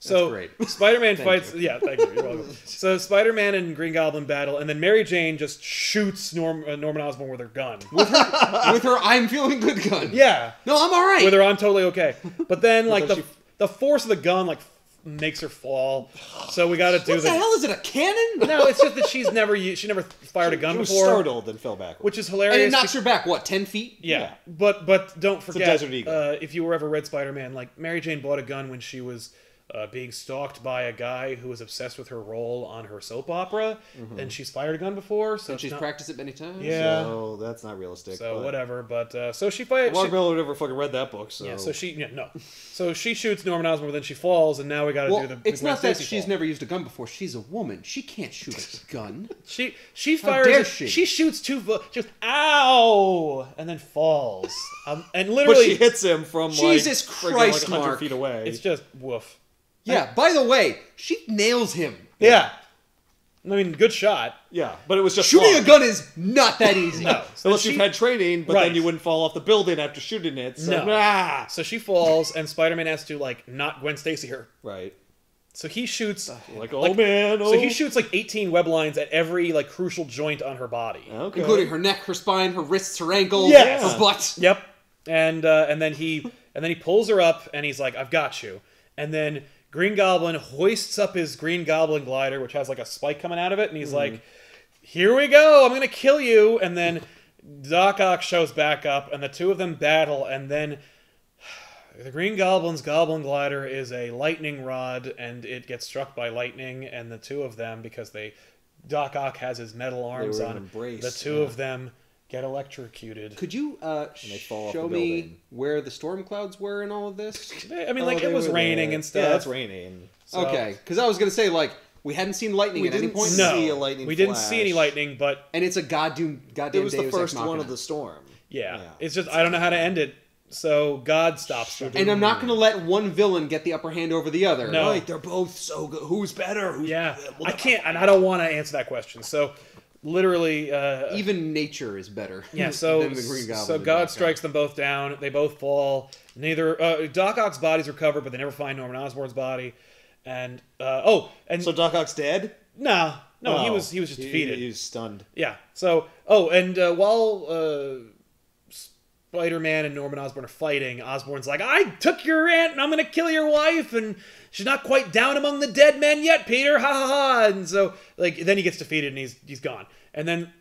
A: So
B: great.
A: Spider-Man fights. Yeah, thank you. You're welcome. So Spider-Man and Green Goblin battle, and then Mary Jane just shoots Norman Osborn with her gun.
B: with her I'm feeling good gun.
A: Yeah.
B: No, I'm all right.
A: With her, I'm totally okay. But then, like the force of the gun, like makes her fall. So we got to do
B: what the hell is it? A cannon?
A: No, it's just that she never fired a gun
C: She was
A: before.
C: startled and fell backwards.
A: Which is
B: And
A: hilarious.
B: it knocks her back. What? 10 feet?
A: Yeah, but don't forget,
C: Desert Eagle.
A: if you were ever read Spider-Man, like Mary Jane bought a gun when she was being stalked by a guy who was obsessed with her role on her soap opera, and she's fired a gun before, so
B: And she's practiced it many times.
A: Yeah.
C: So that's not realistic.
A: So
C: but
A: whatever, but so she fights.
C: Mark Miller never fucking read that book. So
A: Yeah, so so she shoots Norman Osborn, but then she falls, and now we got to
B: Well,
A: do the.
B: it's
A: Gwen
B: not that
A: Stacy
B: she's
A: fall.
B: never used a gun before. She's a woman. She can't shoot a gun.
A: She
B: How
A: fires.
B: dare she?
A: She shoots she goes ow, and then falls, and
C: but
A: literally
C: she hits him from
B: Jesus
C: like,
B: Christ,
C: like 100
B: Mark.
C: feet away.
A: it's just woof.
B: Yeah, by the way, she nails him.
A: Yeah, I mean, good shot.
C: yeah, but it was just
B: Shooting
C: fun.
B: a gun is not that easy.
A: No,
C: Unless you've had training, but
A: Right.
C: then you wouldn't fall off the building after shooting it. So,
A: No. So she falls, and Spider-Man has to like not Gwen Stacy her.
C: Right.
A: So he shoots
C: Like, oh man. Oh.
A: So he shoots like 18 web lines at every like crucial joint on her body.
C: Okay.
B: Including her neck, her spine, her wrists, her ankles,
A: Yes.
B: her butt.
A: Yep. And then he And then he pulls her up, and he's like, I've got you. And then Green Goblin hoists up his Green Goblin glider, which has like a spike coming out of it, and he's like, here we go, I'm going to kill you. And then Doc Ock shows back up, and the two of them battle, and then the Green Goblin's Goblin glider is a lightning rod, and it gets struck by lightning, and the two of them, because Doc Ock has his metal arms on, the two of them get electrocuted.
B: Could you show me where the storm clouds were in all of this?
A: I mean, like, it was raining and stuff.
C: Yeah, it's raining.
A: So,
B: okay, because I was going to say, like, we hadn't seen lightning at any point.
A: No,
C: see a lightning
A: we didn't see any lightning, but...
B: And it's a goddamn
C: it was the
B: Deus
C: first
B: Ex Machina.
C: one of the storm.
A: Yeah, it's just, I don't know how to end it, so God stops them.
B: And I'm not going to let one villain get the upper hand over the other.
A: No.
C: Right, they're both so good. Who's better?
A: I can't, and I don't want to answer that question, so... Literally,
B: even nature is better.
A: Yeah, so
B: than the Green Goblin
A: so God strikes them both down. They both fall. Neither Doc Ock's body's recovered, but they never find Norman Osborn's body. And
C: so Doc Ock's dead?
A: No, he was just defeated.
C: He was stunned.
A: Yeah. So while Spider-Man and Norman Osborn are fighting, Osborn's like, I took your aunt and I'm gonna kill your wife, and she's not quite down among the dead men yet, Peter. Ha ha ha. And so then he gets defeated and he's gone. And then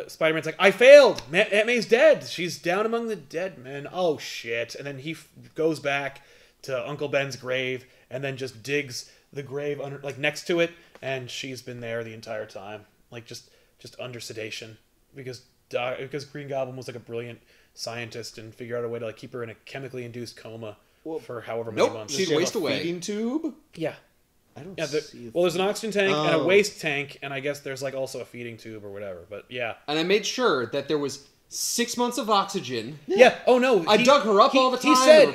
A: Spider-Man's like, I failed. Aunt May's dead. She's down among the dead men. Oh shit. And then he goes back to Uncle Ben's grave and then just digs the grave under, like, next to it, and she's been there the entire time, like just under sedation, because Green Goblin was like a brilliant scientist and figured out a way to, like, keep her in a chemically induced coma for however many months.
B: She'd waste away.
C: Feeding tube?
A: Yeah.
C: I don't
A: see. Well, there's an oxygen tank and a waste tank, and I guess there's, like, also a feeding tube or whatever. But yeah.
B: And I made sure that there was 6 months of oxygen.
A: Yeah. Oh no.
B: I dug her up all the time.
A: He said,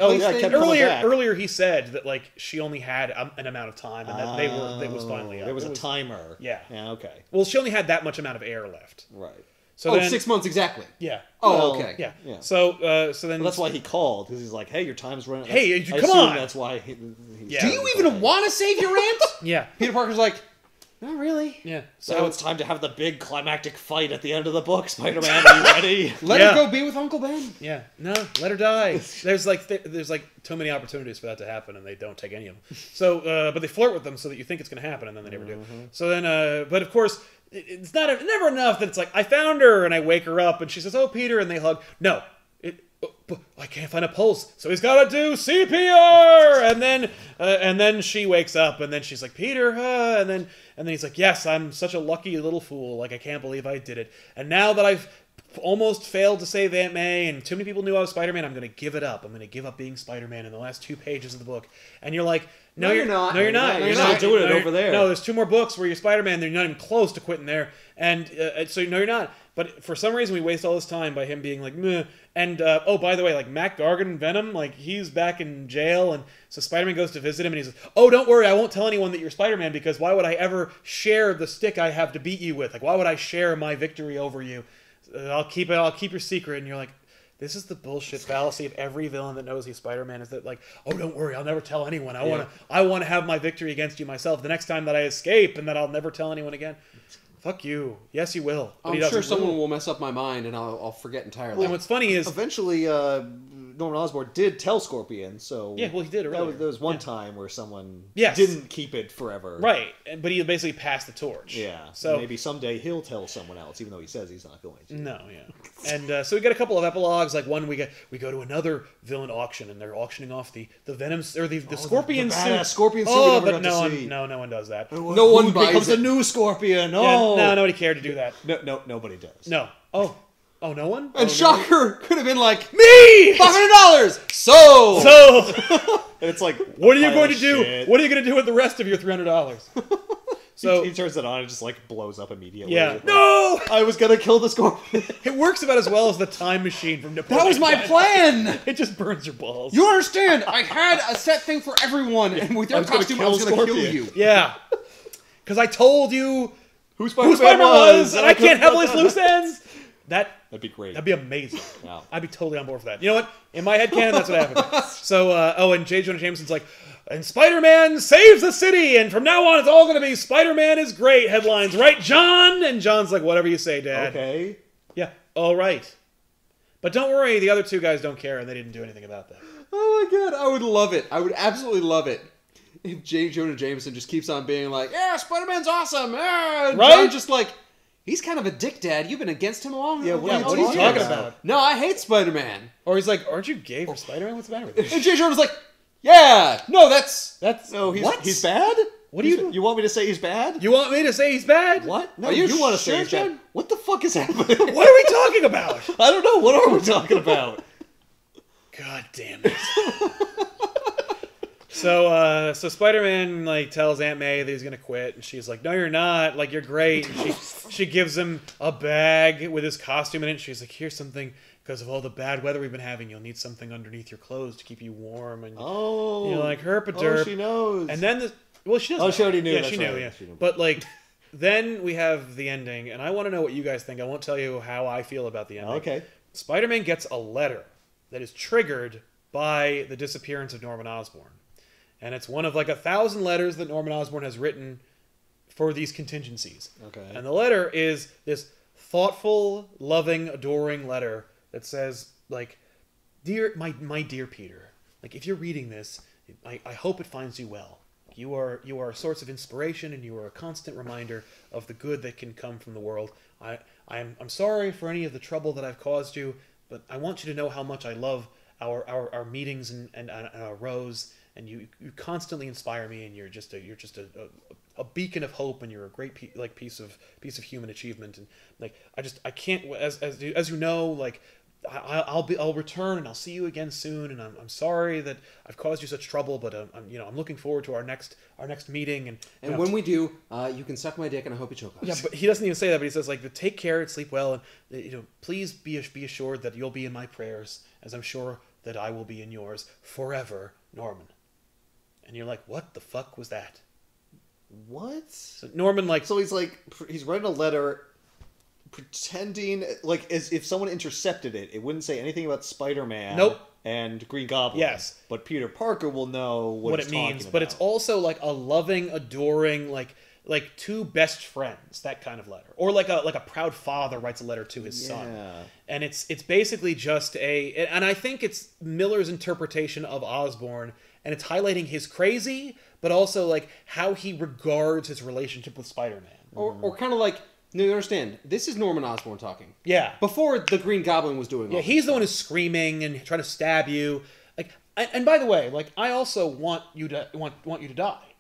C: earlier
A: he said that, like, she only had an amount of time, and that it was finally up.
C: There was a timer.
A: Yeah.
C: Yeah. Okay.
A: Well, she only had that much amount of air left.
C: Right.
A: So then,
B: 6 months exactly.
A: Yeah.
B: Oh, okay.
A: Yeah.
C: Yeah.
A: So then...
C: Well, that's why he called, because he's like, hey, your time's running.
A: Hey,
C: I
A: come on!
C: That's why
A: Yeah.
B: Do you even want to save your aunt?
A: Yeah.
B: Peter Parker's like, not really.
A: Yeah.
C: So it's time to have the big climactic fight at the end of the book. Spider-Man, are you ready?
B: Let her go be with Uncle Ben.
A: Yeah. No, let her die. There's like too many opportunities for that to happen, and they don't take any of them. So, but they flirt with them so that you think it's going to happen, and then they never do. So then, but of course, it's never enough that it's like, I found her, and I wake her up, and she says, "Oh, Peter," and they hug. No. I can't find a pulse, so he's got to do CPR, and then she wakes up, and then she's like, Peter, and then he's like, yes, I'm such a lucky little fool, like, I can't believe I did it, and now that I've almost failed to save Aunt May, and too many people knew I was Spider-Man, I'm going to give it up. I'm going to give up being Spider-Man in the last 2 pages of the book. And you're like, no, you're not. No, you're not.
C: You're not doing it over there.
A: No, there's 2 more books where you're Spider-Man. You're not even close to quitting there. And so, no, you're not. But for some reason, we waste all this time by him being like, meh. And, oh, by the way, like, Mac Gargan, Venom, like, he's back in jail. And so Spider-Man goes to visit him, and he's like, oh, don't worry, I won't tell anyone that you're Spider-Man, because why would I ever share the stick I have to beat you with? Like, why would I share my victory over you? I'll keep your secret. And you're like, this is the bullshit fallacy of every villain that knows he's Spider-Man, is that, like, oh, don't worry, I'll never tell anyone. I want to have my victory against you myself the next time that I escape, and that I'll never tell anyone again. Fuck you. Yes, you will. But
B: I'm sure someone will mess up my mind, and I'll forget entirely.
A: And what's funny is...
C: Eventually, Norman Osborn did tell Scorpion, so...
A: Yeah, well, he did earlier.
C: There was one time where someone
A: Yes.
C: didn't keep it forever.
A: Right, but he basically passed the torch.
C: Yeah,
A: so
C: maybe someday he'll tell someone else, even though he says he's not going to.
A: No, yeah. And so we get a couple of epilogues. Like, one, we go to another villain auction, and they're auctioning off the Venom, or the Scorpion suit.
C: The Scorpion suit
A: oh,
C: we never
A: but
C: got to see.
A: no one does that.
B: No one buys
C: becomes
B: it.
C: the new Scorpion.
A: Yeah,
C: Oh,
A: no, nobody cared to do that.
C: No, nobody does.
A: No. Oh, no one?
B: And Shocker could have been like,
A: me!
B: $500! So
C: And it's like,
A: what are you going to do?
C: shit.
A: What are you going to do with the rest of your $300? So
C: he turns it on and just, like, blows up immediately.
A: yeah.
C: Like,
A: No!
C: I was gonna kill the Scorpion.
A: It works about as well as the time machine from Napoleon.
B: that was my plan!
A: It just burns your balls.
B: You understand? I had a set thing for everyone, and with your costume, I was going to kill you.
A: Yeah. Because I told you
C: Who
A: Spider-Man
C: Spider-Man
A: was, and I can't have
C: couldn't
A: all these loose ends.
C: That'd be great.
A: That'd be amazing.
C: Wow.
A: I'd be totally on board for that. You know what? In my head canon, that's what happened. So, and J. Jonah Jameson's like, and Spider-Man saves the city, and from now on, it's all going to be Spider-Man is great headlines, right, John? And John's like, whatever you say, Dad.
C: Okay.
A: Yeah, all right. But don't worry, the other 2 guys don't care, and they didn't do anything about that.
B: Oh my god, I would love it. I would absolutely love it. If J. Jonah Jameson just keeps on being like, yeah, Spider-Man's awesome. Yeah.
A: Right?
B: John's just like, he's kind of a dick, Dad. You've been against him long.
C: Yeah, what
A: are you talking about?
B: No, I hate Spider-Man.
A: Or he's like, aren't you gay for Spider-Man? What's the matter with you?
B: And J. Jonah's like, yeah, no, that's...
C: No,
B: What?
C: he's bad?
A: What do you...
C: You want me to say he's bad?
A: You want me to say he's bad?
C: What? No,
B: Are you
C: want to say
B: sure,
C: he's
B: John?
C: bad. What the fuck is happening?
A: What are we talking about?
C: I don't know. What are we talking about?
A: God damn it. So Spider-Man like tells Aunt May that he's gonna quit, and she's like, "No, you're not. Like, you're great." And she gives him a bag with his costume in it. She's like, "Here's something. Because of all the bad weather we've been having, you'll need something underneath your clothes to keep you warm." And you're like, herpaderp.
C: Oh, she knows.
A: And then she does.
C: Oh, she already knew.
A: Yeah,
C: That's
A: she knew.
C: right.
A: Yeah,
C: She knew.
A: but like. Then we have the ending, and I want to know what you guys think. I won't tell you how I feel about the ending.
C: Okay.
A: Spider-Man gets a letter that is triggered by the disappearance of Norman Osborn. And it's one of like 1,000 letters that Norman Osborn has written for these contingencies.
C: Okay.
A: And the letter is this thoughtful, loving, adoring letter that says, like, "Dear, my dear Peter, like, if you're reading this, I hope it finds you well. You are a source of inspiration, and you are a constant reminder of the good that can come from the world. I'm sorry for any of the trouble that I've caused you, but I want you to know how much I love our meetings and our rows, and you constantly inspire me, and you're just a beacon of hope, and you're a great piece of human achievement. And like I can't, as you know, like." I'll return and I'll see you again soon, and I'm sorry that I've caused you such trouble, but I'm looking forward to our next meeting, and
B: when we do, you can suck my dick, and I hope you choke us.
A: yeah, but he doesn't even say that, but he says like, take care and sleep well, and please be assured that you'll be in my prayers, as I'm sure that I will be in yours forever, Norman. And you're like, what the fuck was that?
C: What?
A: So Norman
C: So he's writing a letter pretending like as if someone intercepted it. It wouldn't say anything about Spider-Man.
A: Nope.
C: And Green Goblin.
A: Yes.
C: But Peter Parker will know what
A: it means, but it's also like a loving, adoring, like two best friends, that kind of letter, or like a proud father writes a letter to his son, and it's basically just and I think it's Miller's interpretation of Osborn, and it's highlighting his crazy, but also like how he regards his relationship with Spider-Man,
B: or kind of like. No, you understand. This is Norman Osborn talking.
A: Yeah.
B: Before the Green Goblin was doing all
A: Yeah, he's the one who's screaming and trying to stab you. Like, and by the way, like I also want you to die,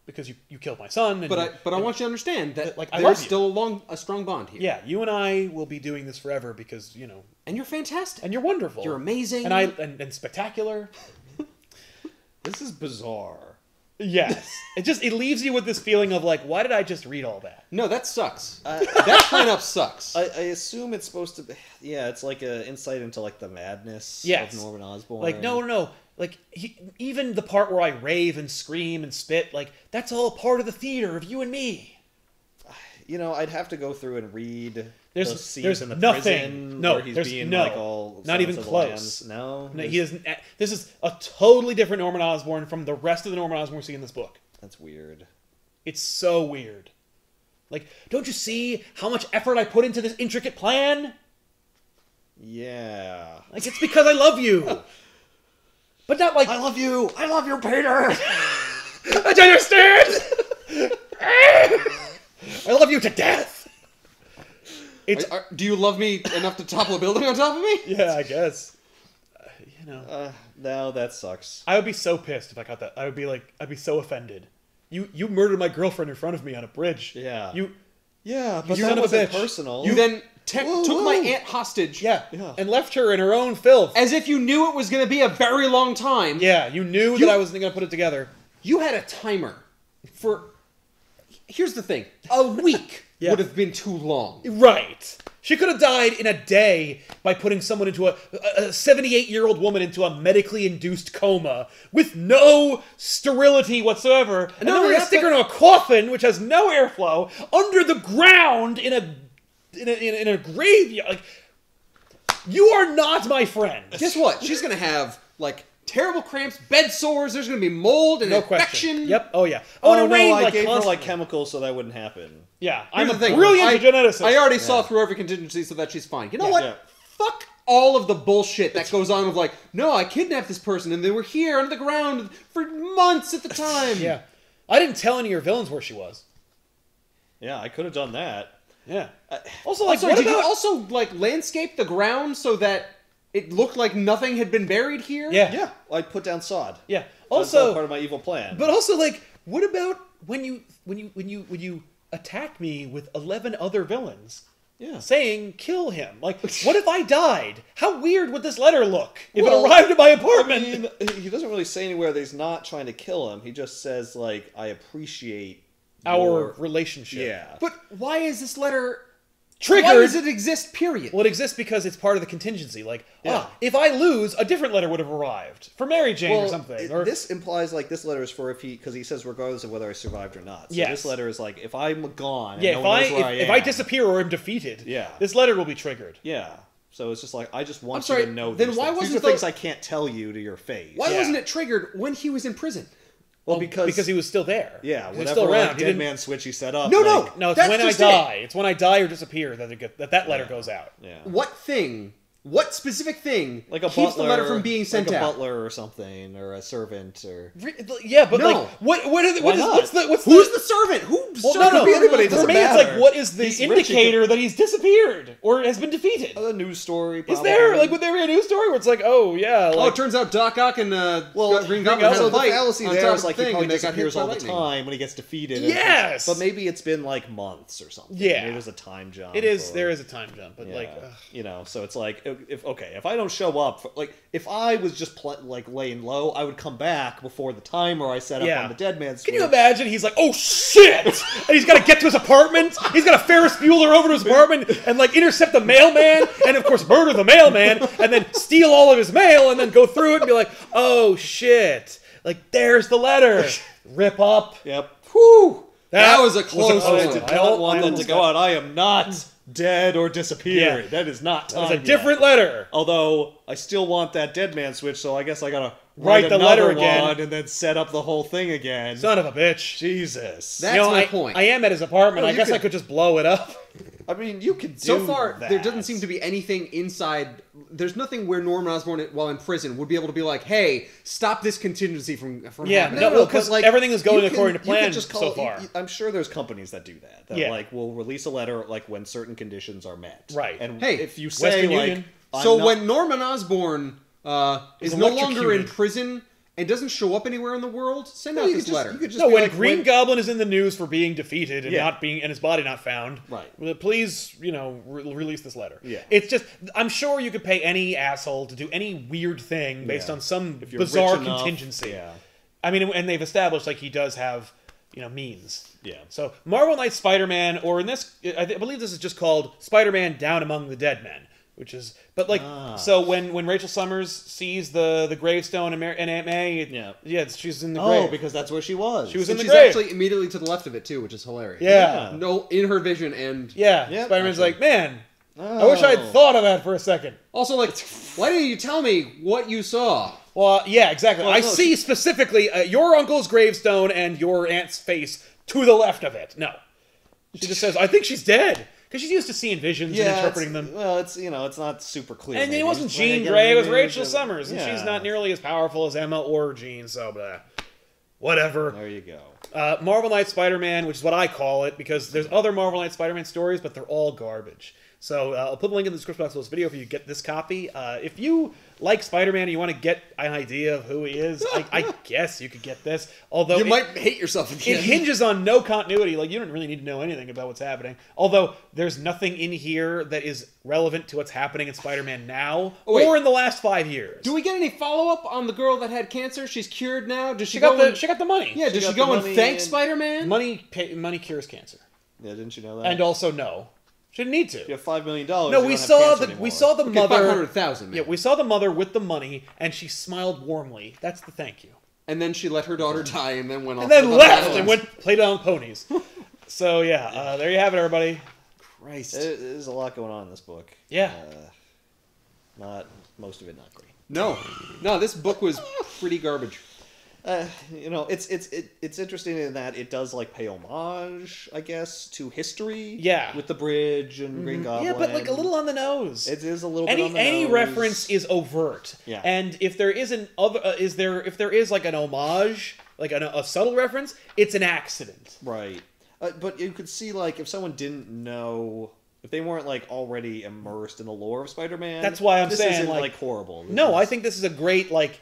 A: because you killed my son. And
B: but I want you to understand that
A: like, I
B: there's
A: love you.
B: still a strong bond here.
A: Yeah, you and I will be doing this forever because
B: and you're fantastic.
A: and you're wonderful.
B: You're amazing.
A: And spectacular.
C: This is bizarre.
A: Yes. It leaves you with this feeling of like, why did I just read all that?
B: No, that sucks. That plan up sucks.
C: I assume it's supposed to be... Yeah, it's like an insight into like the madness of Norman Osborn.
A: Like, no. Like, even the part where I rave and scream and spit, like, that's all part of the theater of you and me.
C: I'd have to go through and read those scenes
A: there's
C: in the
A: nothing.
C: prison
A: No,
C: where he's
A: there's
C: being
A: no,
C: like all
A: not even
C: Silence of the
A: close.
C: Lambs. No,
A: No, he doesn't. This is a totally different Norman Osborn from the rest of the Norman Osborn we see in this book.
C: That's weird.
A: It's so weird. Like, don't you see how much effort I put into this intricate plan?
C: Yeah.
A: Like, it's because I love you. But not like...
C: I love you, Peter!
A: I understand! I love you to death!
B: Do you love me enough to topple a building on top of me?
A: Yeah, I guess.
C: No, that sucks.
A: I would be so pissed if I got that. I'd be so offended. You murdered my girlfriend in front of me on a bridge.
C: Yeah.
A: Yeah,
C: but
A: son
C: that
A: of a
C: wasn't
A: bitch.
C: personal.
B: You then took my aunt hostage.
A: Yeah, and left her in her own filth.
B: As if you knew it was going to be a very long time.
A: Yeah, you knew that I wasn't going to put it together.
B: You had a timer for... Here's the thing. A week would have been too long.
A: Right. She could have died in a day by putting someone into a 78-year-old woman into a medically induced coma with no sterility whatsoever. And then we're going to stick her in a coffin, which has no airflow, under the ground in a graveyard. Like, you are not my friend.
B: Guess what? She's going to have, like, terrible cramps, bed sores, there's going to be mold and infection.
A: Question. Yep. Oh, yeah.
C: Oh, no, I gave her, like, chemicals so that wouldn't happen.
A: Yeah.
B: I'm
A: a brilliant geneticist.
B: I already saw through every contingency so that she's fine. You know what?
C: Yeah.
B: Fuck all of the bullshit that goes on of like, no, I kidnapped this person and they were here under the ground for months at the time.
A: Yeah. I didn't tell any of your villains where she was.
C: Yeah, I could have done that.
A: Yeah.
B: Also, like, did you also like landscape the ground so that it looked like nothing had been buried here?
A: Yeah.
C: Yeah, I put down sod.
A: Yeah.
C: That's
A: Also,
C: all part of my evil plan.
A: but also, like, what about when you attacked me with 11 other villains?
C: Yeah.
A: Saying, kill him. Like, what if I died? How weird would this letter look if it arrived at my apartment?
C: I mean, he doesn't really say anywhere that he's not trying to kill him. He just says, like, I appreciate
A: our relationship.
C: Yeah.
B: But why is this letter
A: Triggered.
B: Why does it exist, period?
A: Well, it exists because it's part of the contingency. Like,
C: Yeah.
A: if I lose, a different letter would have arrived. For Mary Jane or something.
C: This implies, like, this letter is for because he says regardless of whether I survived or not. So
A: Yes.
C: this letter is like, if I'm gone and
A: yeah,
C: no
A: if
C: one knows where I am.
A: if I disappear or am defeated,
C: Yeah.
A: this letter will be triggered.
C: Yeah. So it's just like, I just want
B: I'm sorry,
C: you to know
B: then
C: these
B: why
C: things.
B: wasn't
C: These are things I can't tell you to your face.
B: Why
A: Yeah.
B: wasn't it triggered when he was in prison?
C: Well,
A: because he was still there.
C: Yeah,
A: he was
C: whatever
A: still around.
C: like,
A: He
C: dead
A: didn't-
C: man switch he set up.
B: No,
C: like,
A: No, it's
B: That's
A: when I
B: just
A: die. It's when I die or disappear that letter goes out.
C: Yeah.
B: What specific thing
C: Like a
B: keeps
C: butler,
B: the letter from being sent
C: like a
B: out?
C: butler or something, or a servant, or
A: Yeah, but
B: No.
A: like, what's
B: Who's the servant?
A: Well,
B: servant
A: no,
B: could be anybody. It
A: For
B: doesn't
A: me,
B: matter.
A: it's like, what is the
C: He's rich, he
A: indicator that he's disappeared or has been defeated?
C: a news story.
A: Is
C: Probably.
A: there like would there be a news story where it's like, oh yeah,
B: Oh,
A: like
B: it turns out Doc Ock and Green Goblin had
C: so
B: a
C: the
B: fight
C: fallacy
B: on
C: there
B: top
C: is
B: of
C: like
B: the
C: he
B: thing,
C: probably
B: and they got hit
C: disappears
B: by
C: all the
B: lightning.
C: time when he gets defeated.
A: Yes!
C: but maybe it's been like months or something.
A: Yeah.
C: Maybe there's a time jump.
A: it is.
C: or-
A: There is a time jump, but
C: Yeah.
A: like,
C: you know, so it's like if I don't show up, like if I was just like laying low, I would come back before the timer I set up
A: Yeah.
C: on the dead man's.
A: can you imagine? He's like, oh shit, and he's got to get to his apartment. He's got to Ferris Bueller over to his apartment and like intercept the mailman, and of course murder the mailman, and then steal all of his mail, and then go through it and be like, oh shit, like there's the letter. Rip up.
C: Yep.
B: Whew! That was a close
C: I
B: one.
C: did
A: I
C: not want that
A: almost
C: to go out. I am not dead or disappeared.
A: Yeah.
C: That is not time
A: It's a
C: yet.
A: different letter.
C: Although I still want that dead man switch, so I guess I gotta
A: Write the
C: another
A: letter again.
C: one and then set up the whole thing again.
A: Son of a bitch.
C: Jesus.
B: That's my
A: I,
B: point.
A: I am at his apartment.
C: No,
A: I
C: you
A: guess I
C: could-
A: could just blow it up.
C: I mean, you could do
B: So far,
C: that.
B: there doesn't seem to be anything inside. There's nothing where Norman Osborn, while in prison, would be able to be like, "Hey, stop this contingency from
A: Yeah,
B: happening."
A: no, because
C: but,
A: everything is going
C: you
A: according to
C: you
A: plan
C: could just
A: so far.
C: I'm sure there's companies that do that. That
A: Yeah.
C: like will release a letter like when certain conditions are met.
A: Right.
C: And
B: Hey,
C: if you say
A: Western
C: like,
A: Union.
B: So
C: I'm not-
B: when Norman Osborn is no longer in
A: electrocuted.
B: prison and doesn't show up anywhere in the world, send
C: No,
B: out
C: you
B: this
C: could just-
B: letter.
C: you could just
A: No,
C: be
A: when
C: like,
A: Green Goblin is in the news for being defeated and
C: Yeah.
A: not being and his body not found,
C: Right.
A: well, please, release this letter.
C: Yeah.
A: It's just I'm sure you could pay any asshole to do any weird thing based
C: Yeah.
A: on some
C: If you're
A: bizarre
C: rich enough,
A: contingency.
C: Yeah.
A: I mean, and they've established like he does have, means.
C: Yeah.
A: So Marvel Knight Spider-Man, or in this, I believe this is just called Spider-Man Down Among the Dead Men, which is, but like, so when Rachel Summers sees the gravestone and Aunt May, she's in the grave.
C: Oh, because that's where she was.
A: She was
B: and
A: in the
B: she's
A: grave.
B: actually immediately to the left of it too, which is hilarious.
A: Yeah.
B: No, in her vision, and
A: Yeah,
C: Yep,
A: Spider-Man's
C: actually.
A: like, man, I wish I had thought of that for a second.
B: also like, why didn't you tell me what you saw?
A: Well, yeah, exactly.
C: Well,
A: I
C: no,
A: see specifically your uncle's gravestone and your aunt's face to the left of it. No. She just says, I think she's dead. Because she's used to seeing visions and interpreting them.
C: Well, it's not super clear.
A: And
C: maybe.
A: it wasn't
C: Just when they
A: Jean
C: get
A: Grey, it was
C: an
A: Rachel
C: image of-
A: Summers. And
C: Yeah.
A: she's not nearly as powerful as Emma or Jean, so blah. Whatever.
C: There you go.
A: Marvel Knight Spider-Man, which is what I call it, because there's other Marvel Knight Spider-Man stories, but they're all garbage. So I'll put the link in the description box of this video if you get this copy. If you like Spider-Man and you want to get an idea of who he is, I guess you could get this. Although
B: You might hate yourself again.
A: it hinges on no continuity. Like, you don't really need to know anything about what's happening. Although there's nothing in here that is relevant to what's happening in Spider-Man now
B: wait.
A: or in the last 5 years.
B: Do we get any follow-up on the girl that had cancer? She's cured now? Does she,
A: She got
B: go and,
A: she got the money.
B: Yeah, does she
C: got
B: go
C: the
B: and
C: money
B: thank
C: and-
B: Spider-Man?
A: Money cures cancer.
C: Yeah, didn't you know that?
A: And also no. She didn't need to.
C: you have $5 million.
A: No, we saw the
B: Okay,
A: mother.
B: 500,000.
A: Yeah, we saw the mother with the money, and she smiled warmly. That's the thank you.
B: And then she let her daughter die, and then went off.
A: And then
B: to the
A: left and
B: islands.
A: played on ponies. So yeah, there you have it, everybody.
B: Christ.
C: There's a lot going on in this book.
A: Yeah.
C: Not most of it not great.
B: No, this book was pretty garbage.
C: You know, it's interesting in that it does like pay homage, I guess, to history.
A: Yeah.
C: With the bridge and Green Goblin.
A: Yeah, but like a little on the nose.
C: It is a little bit on the
A: Any
C: nose.
A: reference is overt.
C: Yeah.
A: And if there is if there is like an homage, like a subtle reference, it's an accident.
C: Right. But you could see, like, if someone didn't know, if they weren't, like, already immersed in the lore of Spider-Man...
A: That's why I'm
C: this
A: saying,
C: isn't,
A: like,
C: horrible.
A: I think this is a great, like,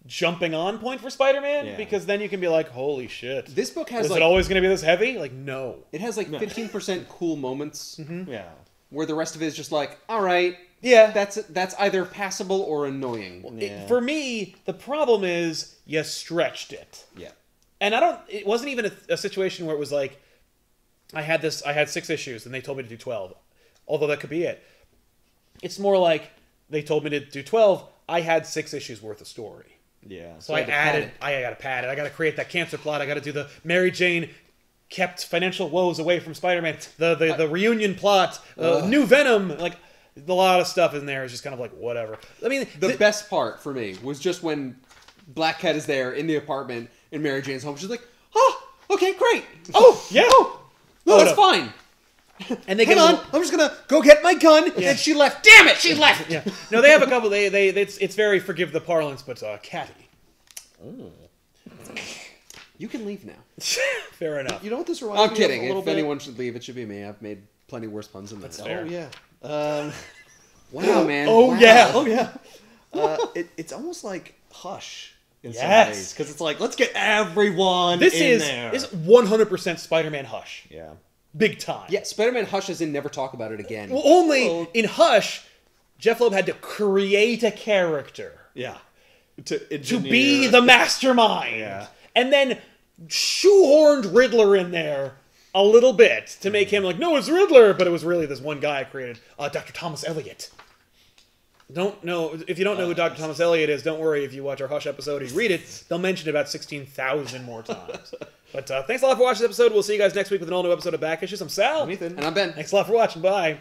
A: jumping on point for Spider-Man,
C: Yeah.
A: because then you can be like, holy shit.
B: This book has
A: Is
B: like...
A: it always going to be this heavy? Like, no.
B: It has like 15% cool moments,
C: Yeah.
B: where the rest of it is just like, all right,
A: Yeah.
B: that's either passable or annoying.
C: Yeah.
A: For me, the problem is you stretched it.
C: Yeah.
A: And it wasn't even a situation where it was like, I had 6 issues and they told me to do 12. Although that could be it. It's more like they told me to do 12. I had 6 issues worth of story.
C: Yeah.
A: So I added, I got to pad it. I got to create that cancer plot. I got to do the Mary Jane kept financial woes away from Spider-Man. The reunion plot, new Venom, like a lot of stuff in there is just kind of like whatever. I mean,
B: The best part for me was just when Black Cat is there in the apartment in Mary Jane's home. She's like, oh, okay, great.
A: oh yeah,
B: No, that's fine.
A: and they
B: Hang
A: get
B: on, I'm just gonna go get my gun.
A: Yeah.
B: And she left. Damn it, she left.
A: Yeah, no, they have a couple. It's very forgive the parlance, but catty.
B: You can leave now.
A: Fair enough.
C: You know what this reminds
B: I'm
C: me
B: kidding.
C: of a little
B: If
C: bit?
B: anyone should leave, it should be me. I've made plenty worse puns than that.
A: fair.
C: Oh, yeah.
B: Wow, man.
A: Oh,
B: Wow.
A: yeah.
C: Oh, yeah. It's almost like Hush in some
A: Yes.
C: ways. Because it's like, let's get everyone
A: This
C: in
A: is
C: there.
A: 100% Spider-Man Hush,
C: Yeah.
A: big time.
B: Yeah, Spider-Man Hush as in never talk about it again.
A: Well, only
C: Well-
A: in Hush, Jeff Loeb had to create a character
C: Yeah.
A: to
C: engineer-
A: be the mastermind,
C: Yeah.
A: and then shoehorned Riddler in there a little bit to make him like, no, it's Riddler, but it was really this one guy I created, Dr. Thomas Elliot. If you don't know who Dr. Thomas Elliot is, don't worry. If you watch our Hush episode or you read it, they'll mention it about 16,000 more times. But thanks a lot for watching this episode. We'll see you guys next week with an all-new episode of Back Issues. I'm Sal.
C: I'm Ethan.
B: And I'm Ben.
A: Thanks a lot for watching. Bye.